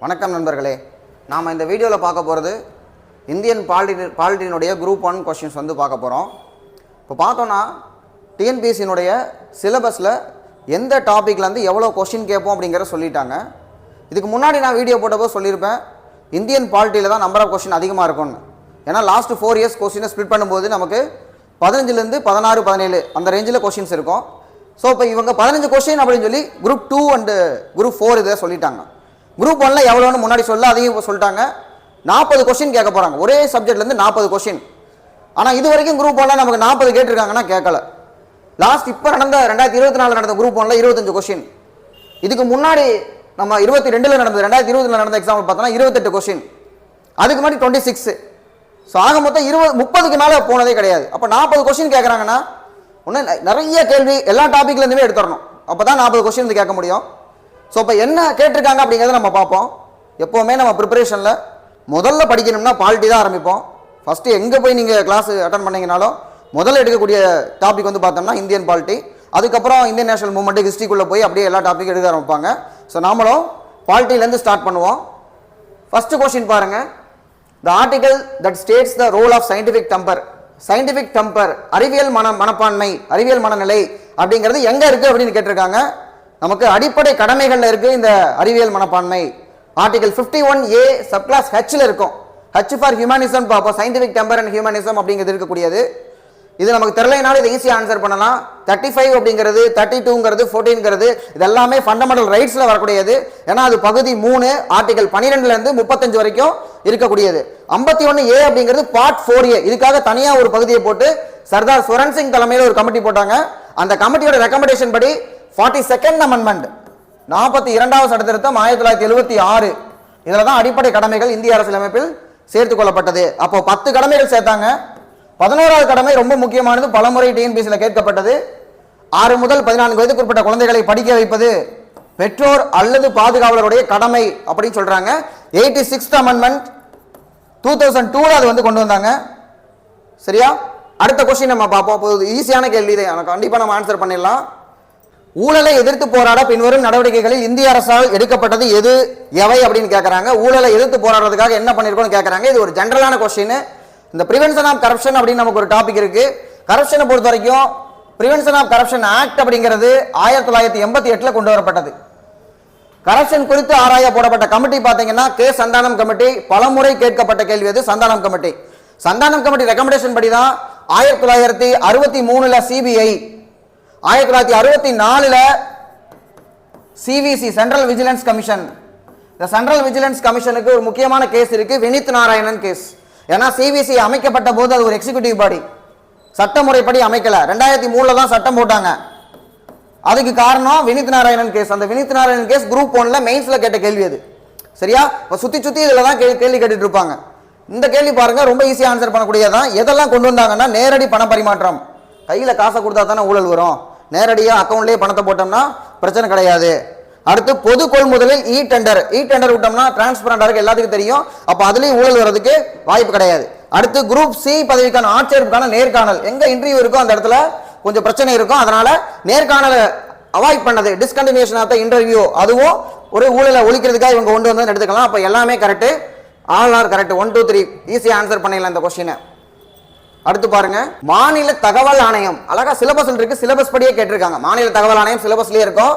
வணக்கம் நண்பர்களே, நாம் இந்த வீடியோவில் பார்க்க போகிறது இந்தியன் பாலிட்டினுடைய குரூப் 1 கொஷின்ஸ் வந்து பார்க்க போகிறோம். இப்போ பார்த்தோன்னா டிஎன்பிஎஸ்சியினுடைய சிலபஸில் எந்த டாப்பிக்லேருந்து எவ்வளோ கொஷின் கேட்போம் அப்படிங்கிற சொல்லிட்டாங்க. இதுக்கு முன்னாடி நான் வீடியோ போட்டப்போ சொல்லியிருப்பேன், இந்தியன் பாலிட்டியில் தான் நம்பர் ஆஃப் கொஷின் அதிகமாக இருக்கும்னு. ஏன்னா லாஸ்ட் 4 இயர்ஸ் கொஷினை ஸ்ப்ளிட் பண்ணும்போது நமக்கு 15லேருந்து 16, 17 அந்த ரேஞ்சில் கொஷின்ஸ் இருக்கும். ஸோ இப்போ இவங்க 15 கொஷின் அப்படின்னு சொல்லி குரூப் 2 அண்டு குரூப் 4 இதை சொல்லிட்டாங்க. குரூப் 1ல எவ்வளோன்னு முன்னாடி அதையும் சொல்லிட்டாங்க. 40 கொஸ்டின் கேட்க போகிறாங்க, ஒரே சப்ஜெக்ட்லேருந்து 40 கொஸ்டின். ஆனால் இது வரைக்கும் குரூப் 1ல நமக்கு 40 கேட்டிருக்காங்கன்னா கேட்கல. லாஸ்ட் இப்போ நடந்த 2024 நடந்த குரூப் 1ல 25 கொஸ்டின். இதுக்கு முன்னாடி நம்ம 22ல் நடந்தது, 2020ல் நடந்த எக்ஸாம்பிள் பார்த்தோன்னா 28 கொஸ்டின். அதுக்கு முன்னாடி 26. ஸோ ஆக மொத்தம் 30க்கு மேலே போனதே கிடையாது. அப்போ 40 கொஸ்டின் கேட்குறாங்கன்னா ஒன்று நிறைய கேள்வி எல்லா டாப்பிக்லேருந்துமே எடுத்துடணும். அப்போ தான் 40 கொஸ்டின் வந்து கேட்க முடியும். ஸோ இப்போ என்ன கேட்டிருக்காங்க அப்படிங்கிறத நம்ம பார்ப்போம். எப்போவுமே நம்ம ப்ரிப்பரேஷனில் முதல்ல படிக்கணும்னா பாலிட்டி தான் ஆரம்பிப்போம். ஃபஸ்ட்டு எங்கே போய் நீங்கள் கிளாஸ் அட்டன் பண்ணிங்கனாலும் முதல்ல எடுக்கக்கூடிய டாபிக் வந்து பார்த்தோம்னா இந்தியன் பாலிட்டி. அதுக்கப்புறம் இந்தியன் நேஷனல் மூவ்மெண்ட் ஹிஸ்ட்ரிக்குள்ளே போய் அப்படியே எல்லா டாப்பிக்கும் எடுக்க ஆரம்பிப்பாங்க. ஸோ நாமளும் பாலிட்டிலேருந்து ஸ்டார்ட் பண்ணுவோம். ஃபஸ்ட்டு கொஸ்டின் பாருங்கள். The article that states the role of scientific temper. Scientific temper, அறிவியல் மனப்பான்மை, அறிவியல் மனநிலை அப்படிங்கிறது எங்கே இருக்குது அப்படின்னு கேட்டிருக்காங்க. நமக்கு அடிப்படை கடமைகள்ல இருக்கு இந்த அறிவியல் மனப்பான்மை. ஆர்டிகல் 51A சப்கிளாஸ் Hல இருக்கும். H ஃபார் ஹியூமனிசம் பார்ப்போம். சயின்டிஃபிக் டெம்பர் அண்ட் ஹியூமனிசம் அப்படிங்கிறது இருக்கக்கூடியது. இது நமக்கு தெரியலைனாலும் இதை ஈஸியாக ஆன்சர் பண்ணலாம். 35 அப்படிங்கிறது, 32ங்கிறது, 14ங்கிறது இது எல்லாமே ஃபண்டமெண்டல் ரைட்ஸ்ல வரக்கூடியது. ஏன்னா அது பகுதி 3 ஆர்டிகல் 12லேருந்து 35 வரைக்கும் இருக்கக்கூடியது. 51A அப்படிங்கிறது பார்ட் 4A. இதுக்காக தனியாக ஒரு பகுதியை போட்டு சர்தார் சுரன் சிங் தலைமையில் ஒரு கமிட்டி போட்டாங்க. அந்த கமிட்டியோட ரெக்கமெண்டேஷன் படி 42nd அமெண்ட்மெண்ட் 42வது சட்ட திருத்தம் 1976 இதில் தான் அடிப்படை கடமைகள் இந்திய அரசியலமைப்பில் சேர்த்துக் கொள்ளப்பட்டது. அப்போ 10 கடமைகள் சேர்த்தாங்க. 11வது கடமை ரொம்ப முக்கியமானது, பலமுறை டிஎன்பிஎஸ்சியில் கேட்கப்பட்டது. 6 முதல் 14 வயதுக்குட்பட்ட குழந்தைகளை படிக்க வைப்பது பெற்றோர் அல்லது பாதுகாவலருடைய கடமை அப்படின்னு சொல்றாங்க. 86th அமெண்ட்மெண்ட் 2002 அது வந்து கொண்டு வந்தாங்க. சரியா? அடுத்த கொஸ்டின் நம்ம பார்ப்போம். ஈஸியான கேள்வி இதை கண்டிப்பாக நம்ம ஆன்சர் பண்ணிடலாம். ஊழலை எதிர்த்து போராட பின்வரும் நடவடிக்கைகளில் இந்திய அரசால் எடுக்கப்பட்டது எது எவை அப்படின்னு கேட்கறாங்க. ஊழலை எதிர்த்து போராடுறதுக்காக என்ன பண்ணிருக்கோம்னு கேட்கறாங்க. இது ஒரு ஜெனரலான கொஸ்டின். இந்த பிரிவென்ஷன் ஆஃப் கரப்ஷன் அப்படின்னு நமக்கு ஒரு டாபிக் இருக்கு. கரப்ஷனை பொறுத்த வரைக்கும் பிரிவென்ஷன் ஆஃப் கரப்ஷன் ஆக்ட் அப்படிங்கிறது 1988 கொண்டு வரப்பட்டது. கரப்ஷன் குறித்து ஆராய போடப்பட்ட கமிட்டி பாத்தீங்கன்னா கே சந்தானம் கமிட்டி. பலமுறை கேட்கப்பட்ட கேள்வி அது Santhanam committee. Santhanam committee recommendation படி தான் 1963ல சிபிஐ, 1964ல சிவிசி சென்ட்ரல் விஜிலன்ஸ் கமிஷன். இந்த சென்ட்ரல் விஜிலன்ஸ் கமிஷனுக்கு ஒரு முக்கியமான கேஸ் இருக்கு, வினித் நாராயணன் கேஸ். ஏன்னா சிவிசி அமைக்கப்பட்ட போது அது ஒரு எக்ஸிகியூட்டிவ் பாடி, சட்டமுறைப்படி அமைக்கல. 2003ல தான் சட்டம் போட்டாங்க. அதுக்கு காரணம் வினித் நாராயணன் கேஸ். அந்த வினித் நாராயணன் கேஸ் குரூப் 1ல மெயின்ஸ்ல கேட்ட கேள்வி அது. சரியா? சுத்தி இதுல தான் கேள்வி கேட்டுட்டு இருப்பாங்க. இந்த கேள்வி பாருங்க, ரொம்ப ஈஸியா ஆன்சர் பண்ணக்கூடியதான். எதெல்லாம் கொண்டு வந்தாங்கன்னா நேரடி பண பரிமாற்றம். கையில காசை கொடுத்தா தானே ஊழல் வரும். நேரடியா அக்கௌண்ட்லயே பணத்தை போட்டோம்னா பிரச்சனை கிடையாது. அடுத்து பொது கொள்முதலில் இ டெண்டர் விட்டோம்னா டிரான்ஸ்பரண்டா இருக்கு, எல்லாத்துக்கும் தெரியும். அப்ப அதுலயும் ஊழல் வர்றதுக்கு வாய்ப்பு கிடையாது. அடுத்து குரூப் சி பதவிக்கான ஆட்சேர்ப்புக்கான நேர்காணல். எங்க இன்டர்வியூ இருக்கோ அந்த இடத்துல கொஞ்சம் பிரச்சனை இருக்கும், அதனால நேர்காணலை அவாய்ட் பண்ணது, டிஸ்கண்டினியூஷன் ஆஃப் த இன்டர்வியூ, அதுவும் ஒரு ஊழலை ஒழிக்கிறதுக்காக இவங்க கொண்டு வந்து எடுத்துக்கலாம். அப்ப எல்லாமே கரெக்ட், ஆல் ஆர் கரெக்ட். 1 2 3 ஈஸியா ஆன்சர் பண்ணிடலாம் இந்த கொஸ்டினை. அடுத்து பாருங்க, மாநில தகவல் ஆணையம். அழகா சிலபஸ் இருக்கு, சிலபஸ் படியே கேட்டிருக்காங்க. மாநில தகவல் ஆணையம் சிலபஸ்லயே இருக்கும்.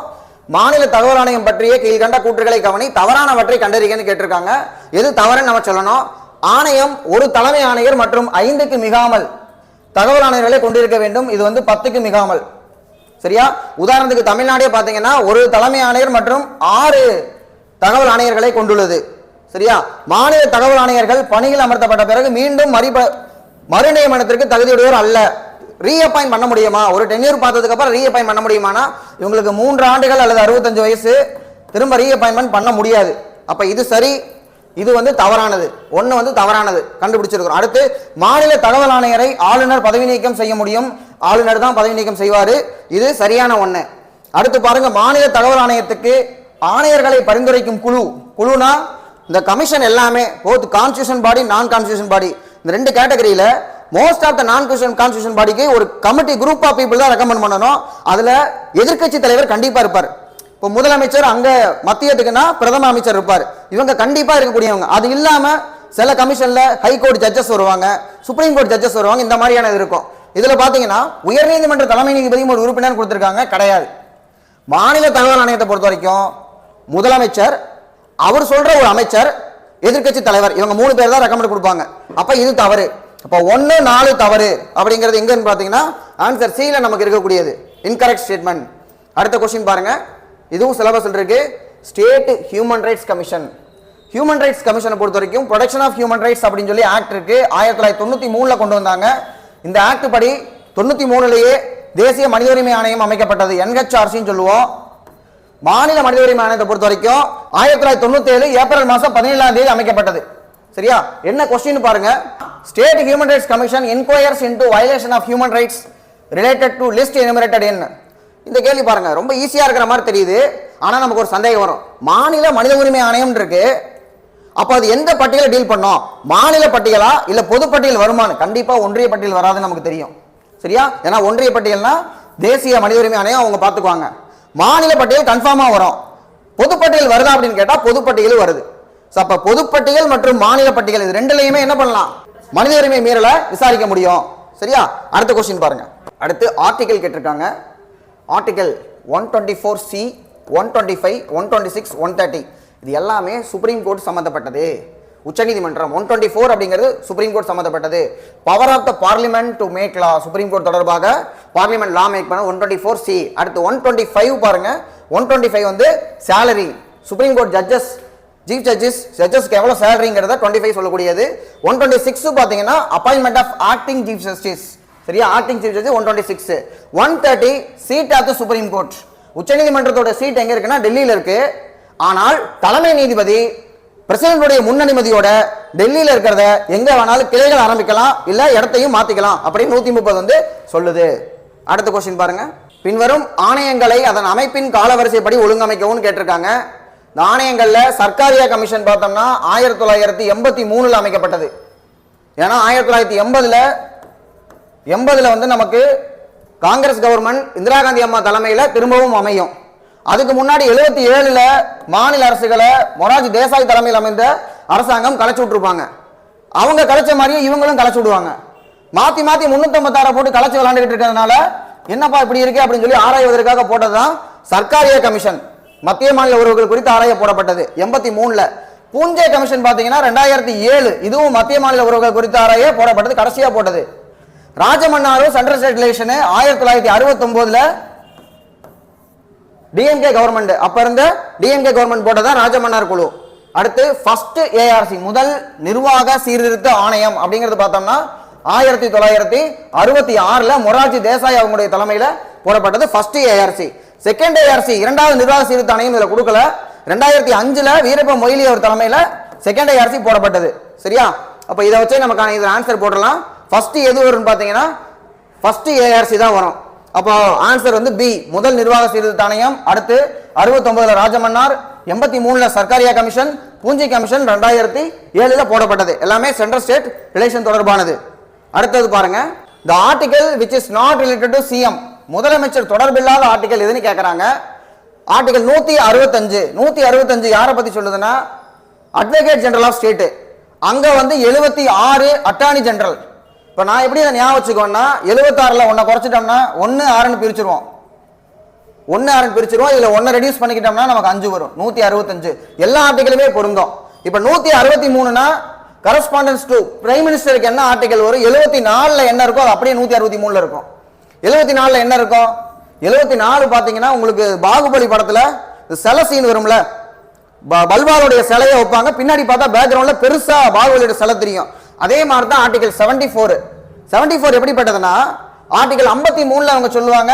மாநில தகவல் ஆணையம் பற்றிய கீழ்கண்ட கூற்றுகளை கவனி, தவறானவற்றை கண்டறிகன்னு கேட்டிருக்காங்க. எது தவறுன்னு நம்ம சொல்லணும். ஆணையம் ஒரு தலைமை ஆணையர் மற்றும் 5க்கு மிகாமல் தகவல் ஆணையர்களை கொண்டிருக்க வேண்டும். இது வந்து 10க்கு மிகாமல். சரியா? உதாரணத்துக்கு தமிழ்நாடே பாத்தீங்கன்னா ஒரு தலைமை ஆணையர் மற்றும் 6 தகவல் ஆணையர்களை கொண்டுள்ளது. சரியா? மாநில தகவல் ஆணையர்கள் பணியில் அமர்த்தப்பட்ட பிறகு மீண்டும் மறுநியமனத்திற்கு தகுதியுடையோர் அல்ல. ரீஅப்பாயிண்ட் பண்ண முடியுமா? ஒரு டென்யூர் பார்த்ததுக்கு அப்புறம் ரீஅப்பாயிண்ட் பண்ண முடியுமானா இவங்களுக்கு 3 ஆண்டுகள் அல்லது 65 வயசு, திரும்ப ரீஅப்பாயின்மெண்ட் பண்ண முடியாது. அப்ப இது சரி, இது வந்து தவறானது. ஒன்னு வந்து தவறானது கண்டுபிடிச்சிருக்கிறோம். அடுத்து மாநில தகவல் ஆணையரை ஆளுநர் பதவி நீக்கம் செய்ய முடியும். ஆளுநர் தான் பதவி நீக்கம் செய்வாரு. இது சரியான ஒண்ணு. அடுத்து பாருங்க, மாநில தகவல் ஆணையத்துக்கு ஆணையர்களை பரிந்துரைக்கும் குழுனா இந்த கமிஷன் எல்லாமே போத் கான்ஸ்டிடியூஷன் பாடி, நான் கான்ஸ்டிடியூஷன் பாடி, இந்த 2 கேட்டகரியில மோஸ்ட் ஆஃப் த நான் கான்ஸ்டிடியூஷன் பாடிக்கு ஒரு கமிட்டி குரூப் ஆஃப் பீப்புள் தான் ரெக்கமெண்ட் பண்ணணும். அதுல எதிர்க்கட்சி தலைவர் கண்டிப்பா இருப்பார். இப்போ முதலமைச்சர் அங்க மத்தியத்துக்குன்னா பிரதம அமைச்சர் இருப்பார், இவங்க கண்டிப்பா இருக்கக்கூடியவங்க. அது இல்லாம சில கமிஷன்ல ஹைகோர்ட் ஜட்ஜஸ் வருவாங்க, சுப்ரீம் கோர்ட் ஜட்ஜஸ் வருவாங்க, இந்த மாதிரியான இது இருக்கும். இதுல பாத்தீங்கன்னா உயர்நீதிமன்ற தலைமை நீதிபதியும் ஒரு உறுப்பினர் கொடுத்திருக்காங்க, கிடையாது. மாநில தகவல் ஆணையத்தை பொறுத்த வரைக்கும் முதலமைச்சர், அவர் சொல்ற ஒரு அமைச்சர், எதிர்க்கட்சி தலைவர், இவங்க 3 பேர் தான் ரெக்கமெண்ட் கொடுப்பாங்க. அப்ப இது தவறு. அப்ப 1, 4 தவறு அப்படிங்கிறது எங்கன்னு பாத்தீங்கன்னா ஆன்சர் சில நமக்கு இருக்கக்கூடியது இன்கரெக்ட் ஸ்டேட்மெண்ட். அடுத்த கொஸ்டின் பாருங்க, இதுவும் சிலபஸ் இருக்கு. State human rights commission. Human rights கமிஷனை பொறுத்த வரைக்கும் ப்ரொடெக்ஷன் ஆஃப் ஹியூமன் ரைட்ஸ் அப்படின்னு சொல்லி ஆக்ட் இருக்கு. 1993 கொண்டு வந்தாங்க. இந்த ஆக்ட் படி 93லயே தேசிய மனித உரிமை ஆணையம் அமைக்கப்பட்டது, NHRCன்னு சொல்லுவோம். மாநில மனித உரிமை ஆணையத்தை பொறுத்த வரைக்கும் 1997 ஏப்ரல் மாதம் 17ஆம் தேதி அமைக்கப்பட்டது. சரியா? என்ன கொஸ்டின் பாருங்க, state human rights commission enquires into violation of human rights related to list enumerated in. இந்த கேள்வி பாருங்க, ரொம்ப ஈஸியா இருக்கிற மாதிரி தெரியுது. ஆனா நமக்கு ஒரு சந்தேகம் வரும். மாநில மனித உரிமை ஆணையம் இருக்கு, அப்ப அது எந்த பட்டியலை டீல் பண்ணோம்? மாநில பட்டியலா இல்ல பொது பட்டியல் வருமானு? கண்டிப்பா ஒன்றிய பட்டியல் வராதுன்னு நமக்கு தெரியும். சரியா? ஏன்னா ஒன்றிய பட்டியல்னா தேசிய மனித உரிமை ஆணையம் அவங்க பாத்துக்குவாங்க. மாநில பட்டியல் கன்ஃபார்மா வரும். பொதுப்பட்டியல் வருதா அப்படின்னு கேட்டா பொதுப்பட்டியல் வருது. அப்ப பொதுப்பட்டியல் மற்றும் மாநில பட்டியல் இது ரெண்டுலயுமே என்ன பண்ணலாம்? மனித உரிமை மீறலை விசாரிக்க முடியும். சரியா? அடுத்த கொஸ்டின் பாருங்க. அடுத்து ஆர்டிகல் கேட்டிருக்காங்க. ஆர்டிகல் 124C, 125, 126, 130 இது எல்லாமே சுப்ரீம் கோர்ட் சம்பந்தப்பட்டது. உச்சநீதிமன்றம் 124 அப்படிங்கிறது சுப்ரீம் கோர்ட் சம்பந்தப்பட்டது. Power of the parliament to make law, supreme court தொடர்பாக பார்லிமெண்ட் லா மேக் பண்ண 124C. அடுத்து 125 பாருங்க. 125 வந்து salary, supreme court judges, chief ஜட்ஜஸ்க்கு எவ்வளவு சேலரிங்கிறத 25 சொல்லக்கூடியது. 126 பாத்தீங்கன்னா appointment of acting chief justice. சரியா? Acting chief justice 126. 130 seat of the supreme court. உச்சநீதிமன்றத்தோட சீட் எங்க இருக்குன்னா டெல்லியில இருக்கு. ஆனால் தலைமை நீதிபதி பிரசிடென்ட் முன்னனுமதியோட டெல்லியில இருக்கிறத எங்க வேணாலும் கிளைகள் ஆரம்பிக்கலாம், இல்ல இடத்தையும் மாத்திக்கலாம் அப்படின்னு 130 வந்து சொல்லுது. அடுத்த கொஸ்டின் பாருங்க. பின்வரும் ஆணையங்களை அதன் அமைப்பின் காலவரிசைப்படி ஒழுங்கமைக்கவும் கேட்டிருக்காங்க. இந்த ஆணையங்கள்ல சர்க்காரியா கமிஷன் பார்த்தோம்னா 1983 அமைக்கப்பட்டது. ஏன்னா 1980 வந்து நமக்கு காங்கிரஸ் கவர்மெண்ட் இந்திரா காந்தி அம்மா தலைமையில திரும்பவும் அமையும். அதுக்கு முன்னாடி 77 மாநில அரசுகளை மொரார்ஜி தேசாய் தலைமையில் அமைந்த அரசாங்கம் கலைச்சு விட்டுருப்பாங்க. அவங்க கலைச்ச மாதிரியே இவங்களும் கலைச்சு விடுவாங்க. மாத்தி மாத்தி 356 போட்டு கலைச்சு விளையாண்டுகிட்டு இருக்கிறதுனால என்னப்பா இப்படி இருக்கு அப்படின்னு சொல்லி ஆராய்வதற்காக போட்டதுதான் சர்க்காரிய கமிஷன். மத்திய மாநில உறவுகள் குறித்து ஆராய போடப்பட்டது 83. பூஞ்சே கமிஷன் பாத்தீங்கன்னா 2007, இதுவும் மத்திய மாநில உறவுகள் குறித்து ஆராய போடப்பட்டது, கடைசியா போட்டது. Rajamannar central state relation 1969 DMK government, அப்ப இருந்த டிஎம்கே கவர்மெண்ட் போட்டதான் ராஜமன்னார் குழு. அடுத்து ஃபர்ஸ்ட் ஏஆர்சி, முதல் நிர்வாக சீர்திருத்த ஆணையம் அப்படிங்கிறது பார்த்தோம்னா 1966 மொரார்ஜி தேசாய் அவங்களுடைய தலைமையில போடப்பட்டது ஃபர்ஸ்ட் ஏஆர்சி. செகண்ட் ஏஆர்சி, இரண்டாவது நிர்வாக சீர்திருத்த ஆணையம் இதுல கொடுக்கல. 2005 வீரப்ப மொய்லி அவர் தலைமையில செகண்ட் ஏஆர்சி போடப்பட்டது. சரியா? அப்ப இதை வச்சே நமக்கான இது ஆன்சர் போடலாம். ஃபர்ஸ்ட் எது வரும்னு பாத்தீங்கன்னா ஃபர்ஸ்ட் ஏஆர்சி தான் வரும். அப்போ ஆன்சர் வந்து பி, முதல் நிர்வாக சீர்திருத்த ஆணையம். அடுத்து 69 ராஜமன்னார், 83 சர்க்காரியா கமிஷன், பூஞ்சி கமிஷன் 2007 போடப்பட்டது. எல்லாமே சென்ட்ரல் ஸ்டேட் ரிலேஷன் தொடர்பானது. அடுத்தது பாருங்க, the article which is not related to CM, முதலமைச்சர் தொடர்பில்லாத ஆர்டிகல் எதுன்னு கேட்கறாங்க. ஆர்டிகல் 165 யாரை பத்தி சொல்லுதுன்னா அட்வொகேட் ஜெனரல் ஆஃப் ஸ்டேட். அங்க வந்து 76 அட்டார்னி ஜெனரல். இப்ப நான் எப்படி இதை ஞாபகம் வச்சுக்கோன்னா 76ல 1 குறைச்சிட்டோம்னா 1 6ன்னு பிரிச்சிருவோம். 1 6ன்னு பிரிச்சிருவோம். இதுல 1 ரெடியூஸ் பண்ணிக்கிட்டோம்னா நமக்கு 5 வரும். 165 எல்லா ஆர்டிகலுமே பொருந்தும். இப்ப 163னா கரஸ்பாண்டன்ஸ் டு பிரைம் மினிஸ்டருக்கு என்ன ஆர்டிகல் வரும்? 74ல என்ன இருக்கோ அது அப்படியே 163ல இருக்கும். 74ல என்ன இருக்கும்? 74 பாத்தீங்கன்னா உங்களுக்கு பாகுபலி படத்துல சிலை சீன் வரும்ல, பல்வாலுடைய சிலையை வைப்பாங்க, பின்னாடி பார்த்தா பேக்ரவுண்ட்ல பெருசா பாகுபலியோட சிலை தெரியும். அதே மாதிரி தான் ஆர்டிகல் 74 எப்படிப்பட்டதுன்னா ஆர்டிகல் 53ல அவங்க சொல்லுவாங்க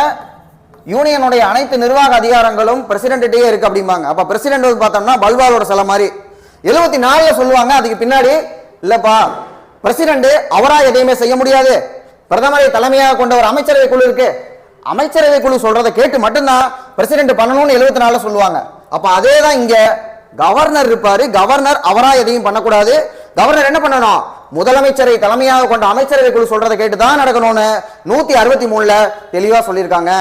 யூனியனுடைய அனைத்து நிர்வாக அதிகாரங்களும் பிரசிடென்ட்டே இருக்கு அப்படிம்பாங்க. அப்ப பிரசிடென்ட் பார்த்தோம்னா பல்வாலோட சிலை மாதிரி. 74ல சொல்லுவாங்க அதுக்கு பின்னாடி இல்லப்பா பிரசிடென்ட் அவரா எதையுமே செய்ய முடியாது, பிரதமரை தலைமையாக கொண்ட ஒரு அமைச்சரவை குழு இருக்கு, அமைச்சரவை குழு சொல்றதை கேட்டு மட்டும்தான் பிரசிடென்ட் பண்ணணும்னு 74ல சொல்லுவாங்க. அப்ப அதே தான் இங்க கவர்னர் இருப்பாரு, கவர்னர் அவரா எதையும் பண்ணக்கூடாது. கவர்னர் என்ன பண்ணணும்? முதலமைச்சரை தலைமையாக கொண்ட அமைச்சரவை குழு சொல்றதை கேட்டுதான் நடக்கணும்னு 163ல தெளிவா சொல்லியிருக்காங்க.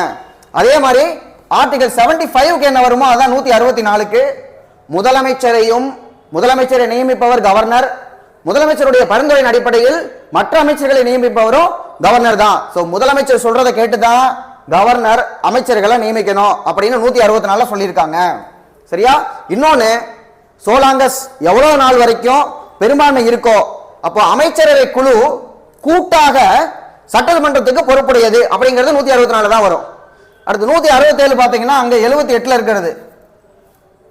அதே மாதிரி ஆர்டிகல் 75க்கு என்ன வருமோ அதான் 164க்கு முதலமைச்சரை நியமிப்பவர் கவர்னர், முதலமைச்சருடைய பரிந்துரையின் அடிப்படையில் மற்ற அமைச்சர்களை நியமிப்பவரும் கவர்னர் தான். சோ முதலமைச்சர் சொல்றதை கேட்டுதான் கவர்னர் அமைச்சர்களை நியமிக்கணும் அப்படின்னு 164 சொல்லியிருக்காங்க. சரியா? இன்னொன்னு, சோலாங்கஸ் எவ்வளவு நாள் வரைக்கும் பெரும்பான்மை இருக்கோ அப்போ அமைச்சரவை குழு கூட்டாக சட்டமன்றத்துக்கு பொறுப்புடையது அப்படிங்கிறது 164 தான் வரும். அடுத்து 167 பாத்தீங்கன்னா அங்க 78ல இருக்கிறது.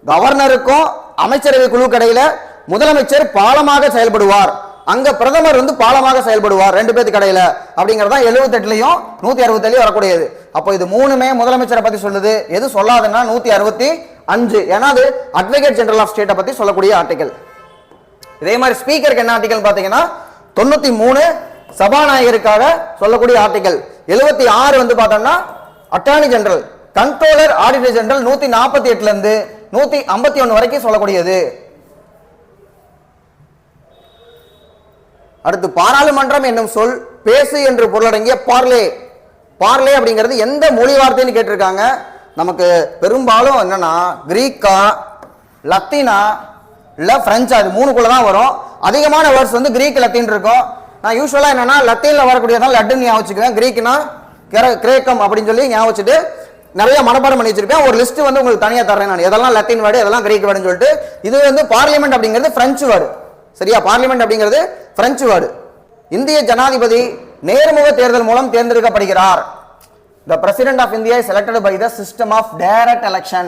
கவர்னருக்கும் அமைச்சரவை குழு கடையில முதலமைச்சர் பாலமாக செயல்படுவார், அங்க பிரதமர் பாலமாக செயல்படுவார், ரெண்டு பேருக்கு கடையில அப்படிங்கறதா 78லயும் 167லயும் வரக்கூடியது. அப்போ இது மூணுமே முதலமைச்சரை பத்தி சொல்லுது. எது சொல்லாதுன்னா 165, ஏன்னா அது அட்வொகேட் ஜெனரல் ஆஃப் ஸ்டேட்டை பத்தி சொல்லக்கூடிய ஆர்டிகல். இதே மாதிரி ஸ்பீக்கருக்கு என்ன ஆர்டிகல் பாத்தீங்கன்னா 93 சபாநாயகருக்காக சொல்லக்கூடிய ஆர்டிகல். 76 பார்த்தோம்னா attorney general, controller, auditor general 148ல இருந்து 151 வரைக்கும் சொல்லக்கூடியது. அடுத்து பாராளுமன்றம் என்னும் சொல் பேசு என்று பொருளடங்கிய பார்லே. பார்லே அப்படிங்கிறது எந்த மொழி வார்த்தைன்னு கேட்டிருக்காங்க. நமக்கு பெரும்பாலும் என்னன்னா கிரீக்கா, லத்தீனா இல்ல பிரெஞ்சு, அது மூணுக்குள்ள தான் வரும். அதிகமான வேர்ட்ஸ் கிரீக், லத்தீன் இருக்கும். நான் யூஸ்வலா என்னன்னா லத்தீன்ல வரக்கூடியதான் லட்டுன்னு ஞாபகம் வச்சுக்குவேன், கிரீக்னா கிரேக்கம் அப்படின்னு சொல்லி ஞாபகம் வச்சுட்டு நிறைய மனப்பாடம் பண்ணி வச்சிருப்பேன். ஒரு லிஸ்ட் உங்களுக்கு தனியா தரேன் நான், எதெல்லாம் லத்தீன் வேர்டு எதெல்லாம் கிரீக் வேர்டுன்னு சொல்லிட்டு. இது பார்லிமெண்ட் அப்படிங்கிறது பிரெஞ்சு வேர்டு. சரியா? பார்லிமெண்ட் அப்படிங்கிறது பிரெஞ்சு வேர்டு. இந்திய ஜனாதிபதி நேர்முக தேர்தல் மூலம் தேர்ந்தெடுக்கப்படுகிறார். The President of India is elected by the system of direct election.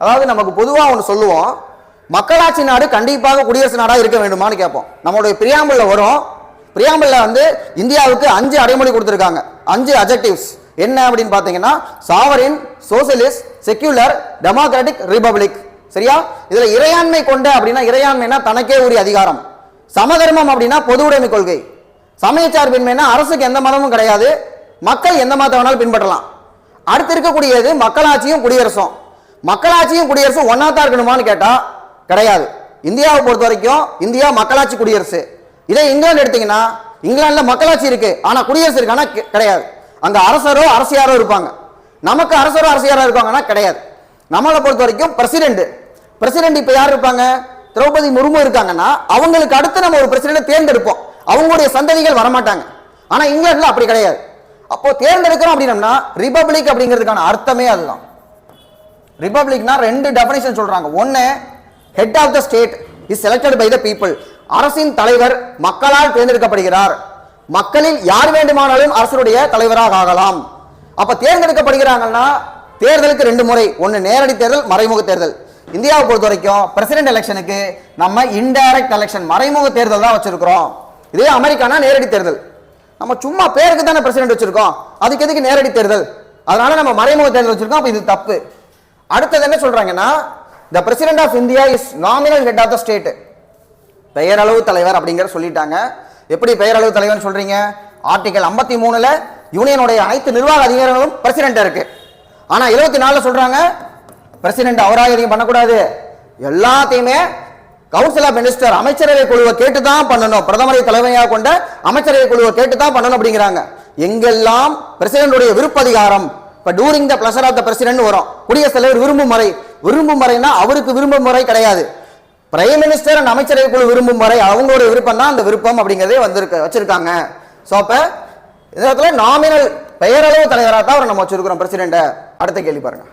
அதாவது நமக்கு பொதுவா ஒன்று சொல்லுவோம், மக்களாட்சி நாடு கண்டிப்பாக குடியரசு நாடா இருக்க வேண்டுமான்னு கேட்போம். நம்மளுடைய பிரியாம்பிள்ல வரும். பிரியாம்பிள்ல இந்தியாவுக்கு 5 அடைமொழி கொடுத்திருக்காங்க, 5 அட்ஜெக்டிவ்ஸ். என்ன அப்படின்னு பாத்தீங்கன்னா sovereign, socialist, secular, democratic, republic. சரியா? இதுல இறையாண்மை கொண்ட அப்படின்னா இறையாண்மைனா தனக்கே உரிய அதிகாரம், சமதர்மம் அப்படின்னா பொது உடைமை கொள்கை, சமயச்சார்பின்மைனா அரசுக்கு எந்த மதமும் கிடையாது, மக்கள் எந்த மதத்தை வேணாலும் பின்பற்றலாம். அடுத்து இருக்கக்கூடியது மக்களாட்சியும் குடியரசும். மக்களாட்சியும் குடியரசும் ஒன்னா தான் இருக்கணுமான்னு கேட்டா கிடையாது. இந்தியாவை பொறுத்த வரைக்கும் இந்தியா மக்களாட்சி குடியரசு. இதே இங்கிலாந்து எடுத்தீங்கன்னா இங்கிலாந்துல மக்களாட்சி இருக்கு, ஆனா குடியரசு இருக்கானா கிடையாது. அங்க அரசரோ அரசியாரோ இருப்பாங்க. நமக்கு அரசரோ அரசியாரோ இருப்பாங்கன்னா கிடையாது. நம்மளை பொறுத்த வரைக்கும் பிரசிடென்ட் இப்ப யார் இருப்பாங்க? திரௌபதி முர்மு இருக்காங்கன்னா அவங்களுக்கு அடுத்து நம்ம ஒரு பிரசிடென்ட் தேர்ந்தெடுப்போம், அவங்களுடைய சந்ததிகள் வரமாட்டாங்க. ஆனா இங்கிலாந்துல அப்படி கிடையாது. அப்போ தேர்ந்தெடுக்கிறோம் அப்படின்னா ரிபப்ளிக் அப்படிங்கிறதுக்கான அர்த்தமே அதுதான். ரிபப்ளிக்னா 2 டெஃபினிஷன் சொல்றாங்க. ஒன்னு, head of the state is selected by the people. அரசின் தலைவர் மக்களால் தேர்ந்தெடுக்கப்படுகிறார். மக்களில் யார் வேண்டுமானாலும் அரசுடைய தலைவராக ஆகலாம். அப்ப தேர்ந்தெடுக்கப்படுகிறாங்கன்னா தேர்தலுக்கு 2 முறை, ஒன்னு நேரடி தேர்தல், மறைமுக தேர்தல். இந்தியாவை பொறுத்த வரைக்கும் பிரசிடென்ட் எலெக்ஷனுக்கு நம்ம இன்டைரக்ட் எலெக்ஷன், மறைமுக தேர்தல் தான் வச்சிருக்கிறோம். இதே அமெரிக்கானா நேரடி தேர்தல். நம்ம சும்மா பேருக்கு தானே பிரசிடென்ட் வச்சிருக்கோம், அதுக்கு எதுக்கு நேரடி தேர்தல்? அதனால நம்ம மறைமுக தேர்தல் வச்சிருக்கோம். அப்ப இது தப்பு. அடுத்தது என்ன சொல்றாங்கன்னா, the president of India is nominal head of the state. பெயரளவு தலைவர் அப்படிங்கற சொல்லிட்டாங்க. எப்படி பெயரளவு தலைவர்னு சொல்றீங்க? ஆர்டிகல் 53ல யூனியனுடைய அனைத்து நிர்வாக அதிகாரங்களும் பிரசிடென்ட் இருக்கு. ஆனா 74ல சொல்றாங்க பிரசிடென்ட் அவராக எதையும் பண்ணக்கூடாது, எல்லாத்தையுமே கவுன்சில் ஆஃப் மினிஸ்டர் அமைச்சரவை குழுவை கேட்டு தான் பண்ணணும், பிரதமரை தலைமையாக கொண்ட அமைச்சரவை குழுவை கேட்டு தான் பண்ணணும் அப்படிங்கிறாங்க. எங்கெல்லாம் பிரசிடென்ட்டுடைய விருப்ப அதிகாரம், இப்ப during the pleasure of the president வரும், குடியரசுத் தலைவர் விரும்பும் முறைனா அவருக்கு விரும்பும் முறை கிடையாது, பிரைம் மினிஸ்டர் அண்ட் அமைச்சரவை குழு விரும்பும் முறை, அவங்களுடைய விருப்பம் தான் அந்த விருப்பம் அப்படிங்கிறதே வச்சிருக்காங்க. சோ அப்ப இந்த நாமினல் பெயரளவு தலைவராக தான் நம்ம வச்சிருக்கிறோம் பிரசிடென்ட். அடுத்த கேள்வி பாருங்க.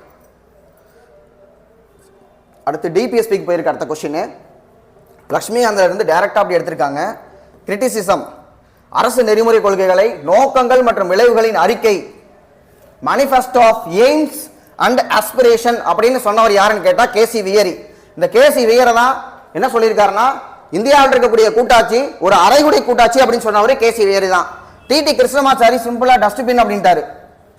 அடுத்து டிபிஎஸ்பிக்கு போயிருக்க அடுத்த கொஸ்டின் லட்சுமிகாந்த்ல இருந்து டைரக்டா அப்படி எடுத்திருக்காங்க. கிரிட்டிசிசம், அரசு நெறிமுறை கொள்கைகளை, நோக்கங்கள் மற்றும் விளைவுகளின் அறிக்கை, manifesto of aims and aspiration அப்படின்னு சொன்னவர் யாருன்னு கேட்டா கேசி வியரி. இந்த கேசி வியரை தான் என்ன சொல்லியிருக்காருன்னா, இந்தியாவில் இருக்கக்கூடிய கூட்டாட்சி ஒரு அரைகுடை கூட்டாட்சி அப்படின்னு சொன்னவரு கேசி வியரி தான். டிடி கிருஷ்ணமாச்சாரி சிம்பிளா டஸ்ட்பின் அப்படின்ட்டாரு.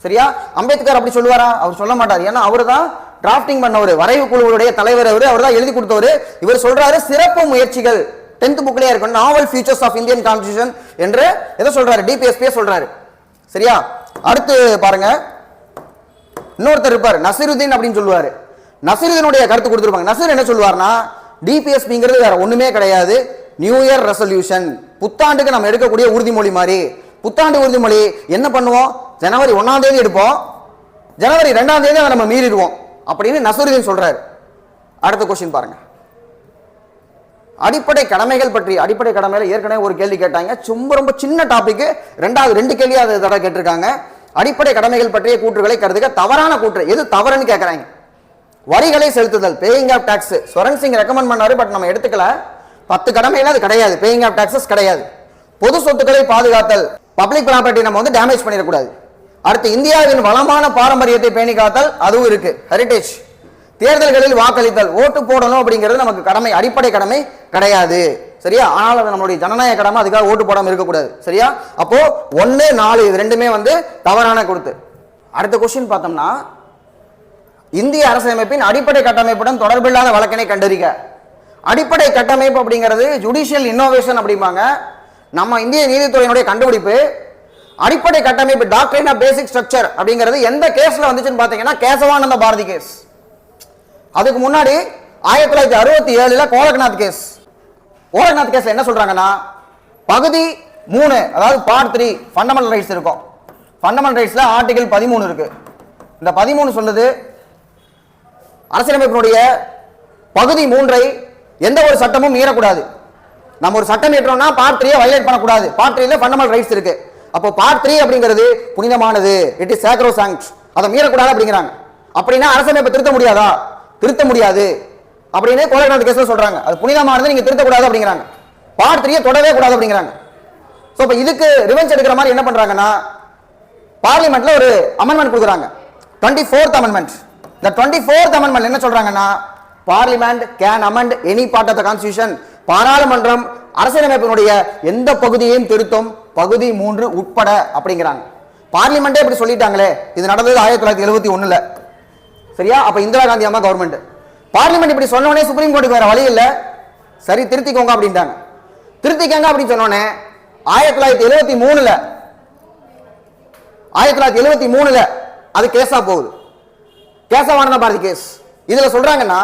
சரியா? அம்பேத்கர் அப்படி சொல்லுவாரா? அவர் சொல்ல மாட்டார். ஏன்னா அவரு தான் டிராஃப்டிங் பண்ணவர், வரைவு குழுவுடைய தலைவர் அவர் தான் எழுதி கொடுத்தவர். இவர் சொல்றாரு சிறப்பு முயற்சிகள் 10th புக்லயே இருக்கும், நாவல் ஃபியூச்சர்ஸ் ஆஃப் இந்தியன் கான்ஸ்டிடியூஷன் என்று எதை சொல்றாரு? டிபிஎஸ்பி சொல்றாரு. சரியா? அடுத்து பாருங்க, இன்னொருத்தர் இருப்பார் நசீருதீன் அப்படின்னு சொல்லுவாரு. நசீருதீனுடைய கருத்து கொடுத்துருப்பாங்க. நசீர் என்ன சொல்லுவார்னா, டிபிஎஸ்பிங்கிறது வேற ஒண்ணுமே கிடையாது, நியூ இயர் ரெசல்யூஷன், புத்தாண்டுக்கு நம்ம எடுக்கக்கூடிய உறுதிமொழி மாதிரி. புத்தாண்டு உறுதிமொழி என்ன பண்ணுவோம்? ஜனவரி 1ஆம் தேதி எடுப்போம், ஜனவரி 2ஆம் தேதி அதை நம்ம மீறிடுவோம் அப்படின்னு நசருதீன் சொல்றாரு. அடுத்த கொஸ்டின் பாருங்க. அடிப்படை கடமைகள் பற்றி, அடிப்படை கடமையில ஏற்கனவே ஒரு கேள்வி கேட்டாங்க, ரொம்ப சின்ன டாபிக், ரெண்டாவது 2 கேள்வி அதை தடவை கேட்டிருக்காங்க. அடிப்படை கடமைகள் பற்றிய கூற்றுகளை கருதுக. தவறான கூற்று எது தவறுன்னு கேட்கறாங்க. வரிகளை செலுத்துதல், paying of tax. Swaran Singh recommend பண்ணாரு, பட் நம்ம எடுத்துக்கல. 10 கடமையில அது கிடையாது, பேயிங் ஆஃப் டாக்ஸஸ் கிடையாது. பொது சொத்துக்களை பாதுகாத்தல், பப்ளிக் ப்ராப்பர்ட்டி நம்ம வந்து டேமேஜ் பண்ணிடக்கூடாது. அடுத்து இந்தியாவின் வளமான பாரம்பரியத்தை பேணி காத்தல், அதுவும் இருக்கு, ஹெரிடேஜ். தேர்தல்களில் வாக்களித்தல், ஓட்டு போடணும் அப்படிங்கிறது நமக்கு கடமை, அடிப்படை கடமை கிடையாது. சரியா? ஆனால் அது நம்மளுடைய ஜனநாயக கடமை, அதுக்காக ஓட்டு போடாம இருக்கக்கூடாது. சரியா? அப்போ 1, 4 இது ரெண்டுமே வந்து தவறான கொடுத்து. அடுத்த கொஸ்டின் பார்த்தோம்னா, இந்திய அரசியலமைப்பின் அடிப்படை கட்டமைப்புடன் தொடர்பில்லாத வழக்கினை கண்டறிக. அடிப்படை கட்டமைப்பு அப்படிங்கிறது ஜுடிஷியல் இன்னோவேஷன் அப்படிம்பாங்க. நம்ம இந்திய நீதித்துறையினுடைய கண்டுபிடிப்பு. அடிப்படை கட்டமைப்பு, டாக்ட்ரின் ஆஃப் பேசிக் ஸ்ட்ரக்சர் அப்படிங்கிறது எந்த கேஸ்ல வந்துச்சுன்னு பாத்தீங்கன்னா கேசவானந்த பாரதி கேஸ். அதுக்கு முன்னாடி 1967 கோலக்நாத் கேஸ். கோலக்நாத் கேஸ்ல என்ன சொல்றாங்கன்னா, பகுதி 3 அதாவது பார்ட் 3 ஃபண்டமெண்டல் ரைட்ஸ் இருக்கும். ஃபண்டமெண்டல் ரைட்ஸ்ல ஆர்டிகல் 13 இருக்கு. இந்த 13 சொல்லுது, அரசியலமைப்பினுடைய பகுதி 3ஐ எந்த ஒரு சட்டமும் மீறக்கூடாது. நம்ம ஒரு சட்டம் ஏற்றோம்னா பார்ட் 3 வயலேட் பண்ணக்கூடாது. பார்ட் 3ல ஃபண்டமெண்டல் ரைட்ஸ் இருக்கு. அப்போ பார்ட் 3 அப்படிங்கிறது புனிதமானது, இட் இஸ் சாக்ரோசாங்க்ட், அதை மீறக்கூடாது அப்படிங்கிறாங்க. அப்படின்னா அரசியலமைப்பை திருத்த முடியாதா? திருத்த முடியாது அப்படின்னு கோலக்நாத் கேஸ்ல சொல்றாங்க. அது புனிதமானது, நீங்க திருத்தக்கூடாது அப்படிங்கிறாங்க. பார்ட் 3 தொடவே கூடாது அப்படிங்கிறாங்க. சோ இப்போ இதுக்கு ரிவெஞ்ச் எடுக்கிற மாதிரி என்ன பண்றாங்கன்னா, பார்லிமெண்ட்ல ஒரு அமெண்ட்மெண்ட் கொடுக்குறாங்க, 24th அமெண்ட்மெண்ட். இந்த 24th அமெண்ட்மெண்ட் என்ன சொல்றாங்கன்னா, parliament can amend any part of the constitution. பாராளுமன்றம் அரசியலமைப்பினுடைய எந்த பகுதியையும் திருத்தும், பகுதி 3 உட்பட அப்படிங்கிறாங்க. பார்லிமெண்டே இப்படி சொல்லிட்டாங்களே. இது நடந்தது 1971. சரியா? அப்ப இந்திரா காந்தி அம்மா கவர்மெண்ட். பார்லிமெண்ட் இப்படி சொன்னோடனே சுப்ரீம் கோர்ட்டுக்கு வேற வழி இல்ல, சரி திருத்திக்கோங்க அப்படின்ட்டாங்க. திருத்திக்கங்க அப்படின்னு சொன்னோடனே 1973 அது கேஸா போகுது, கேசவானந்த பாரதி கேஸ். இதுல சொல்றாங்கன்னா,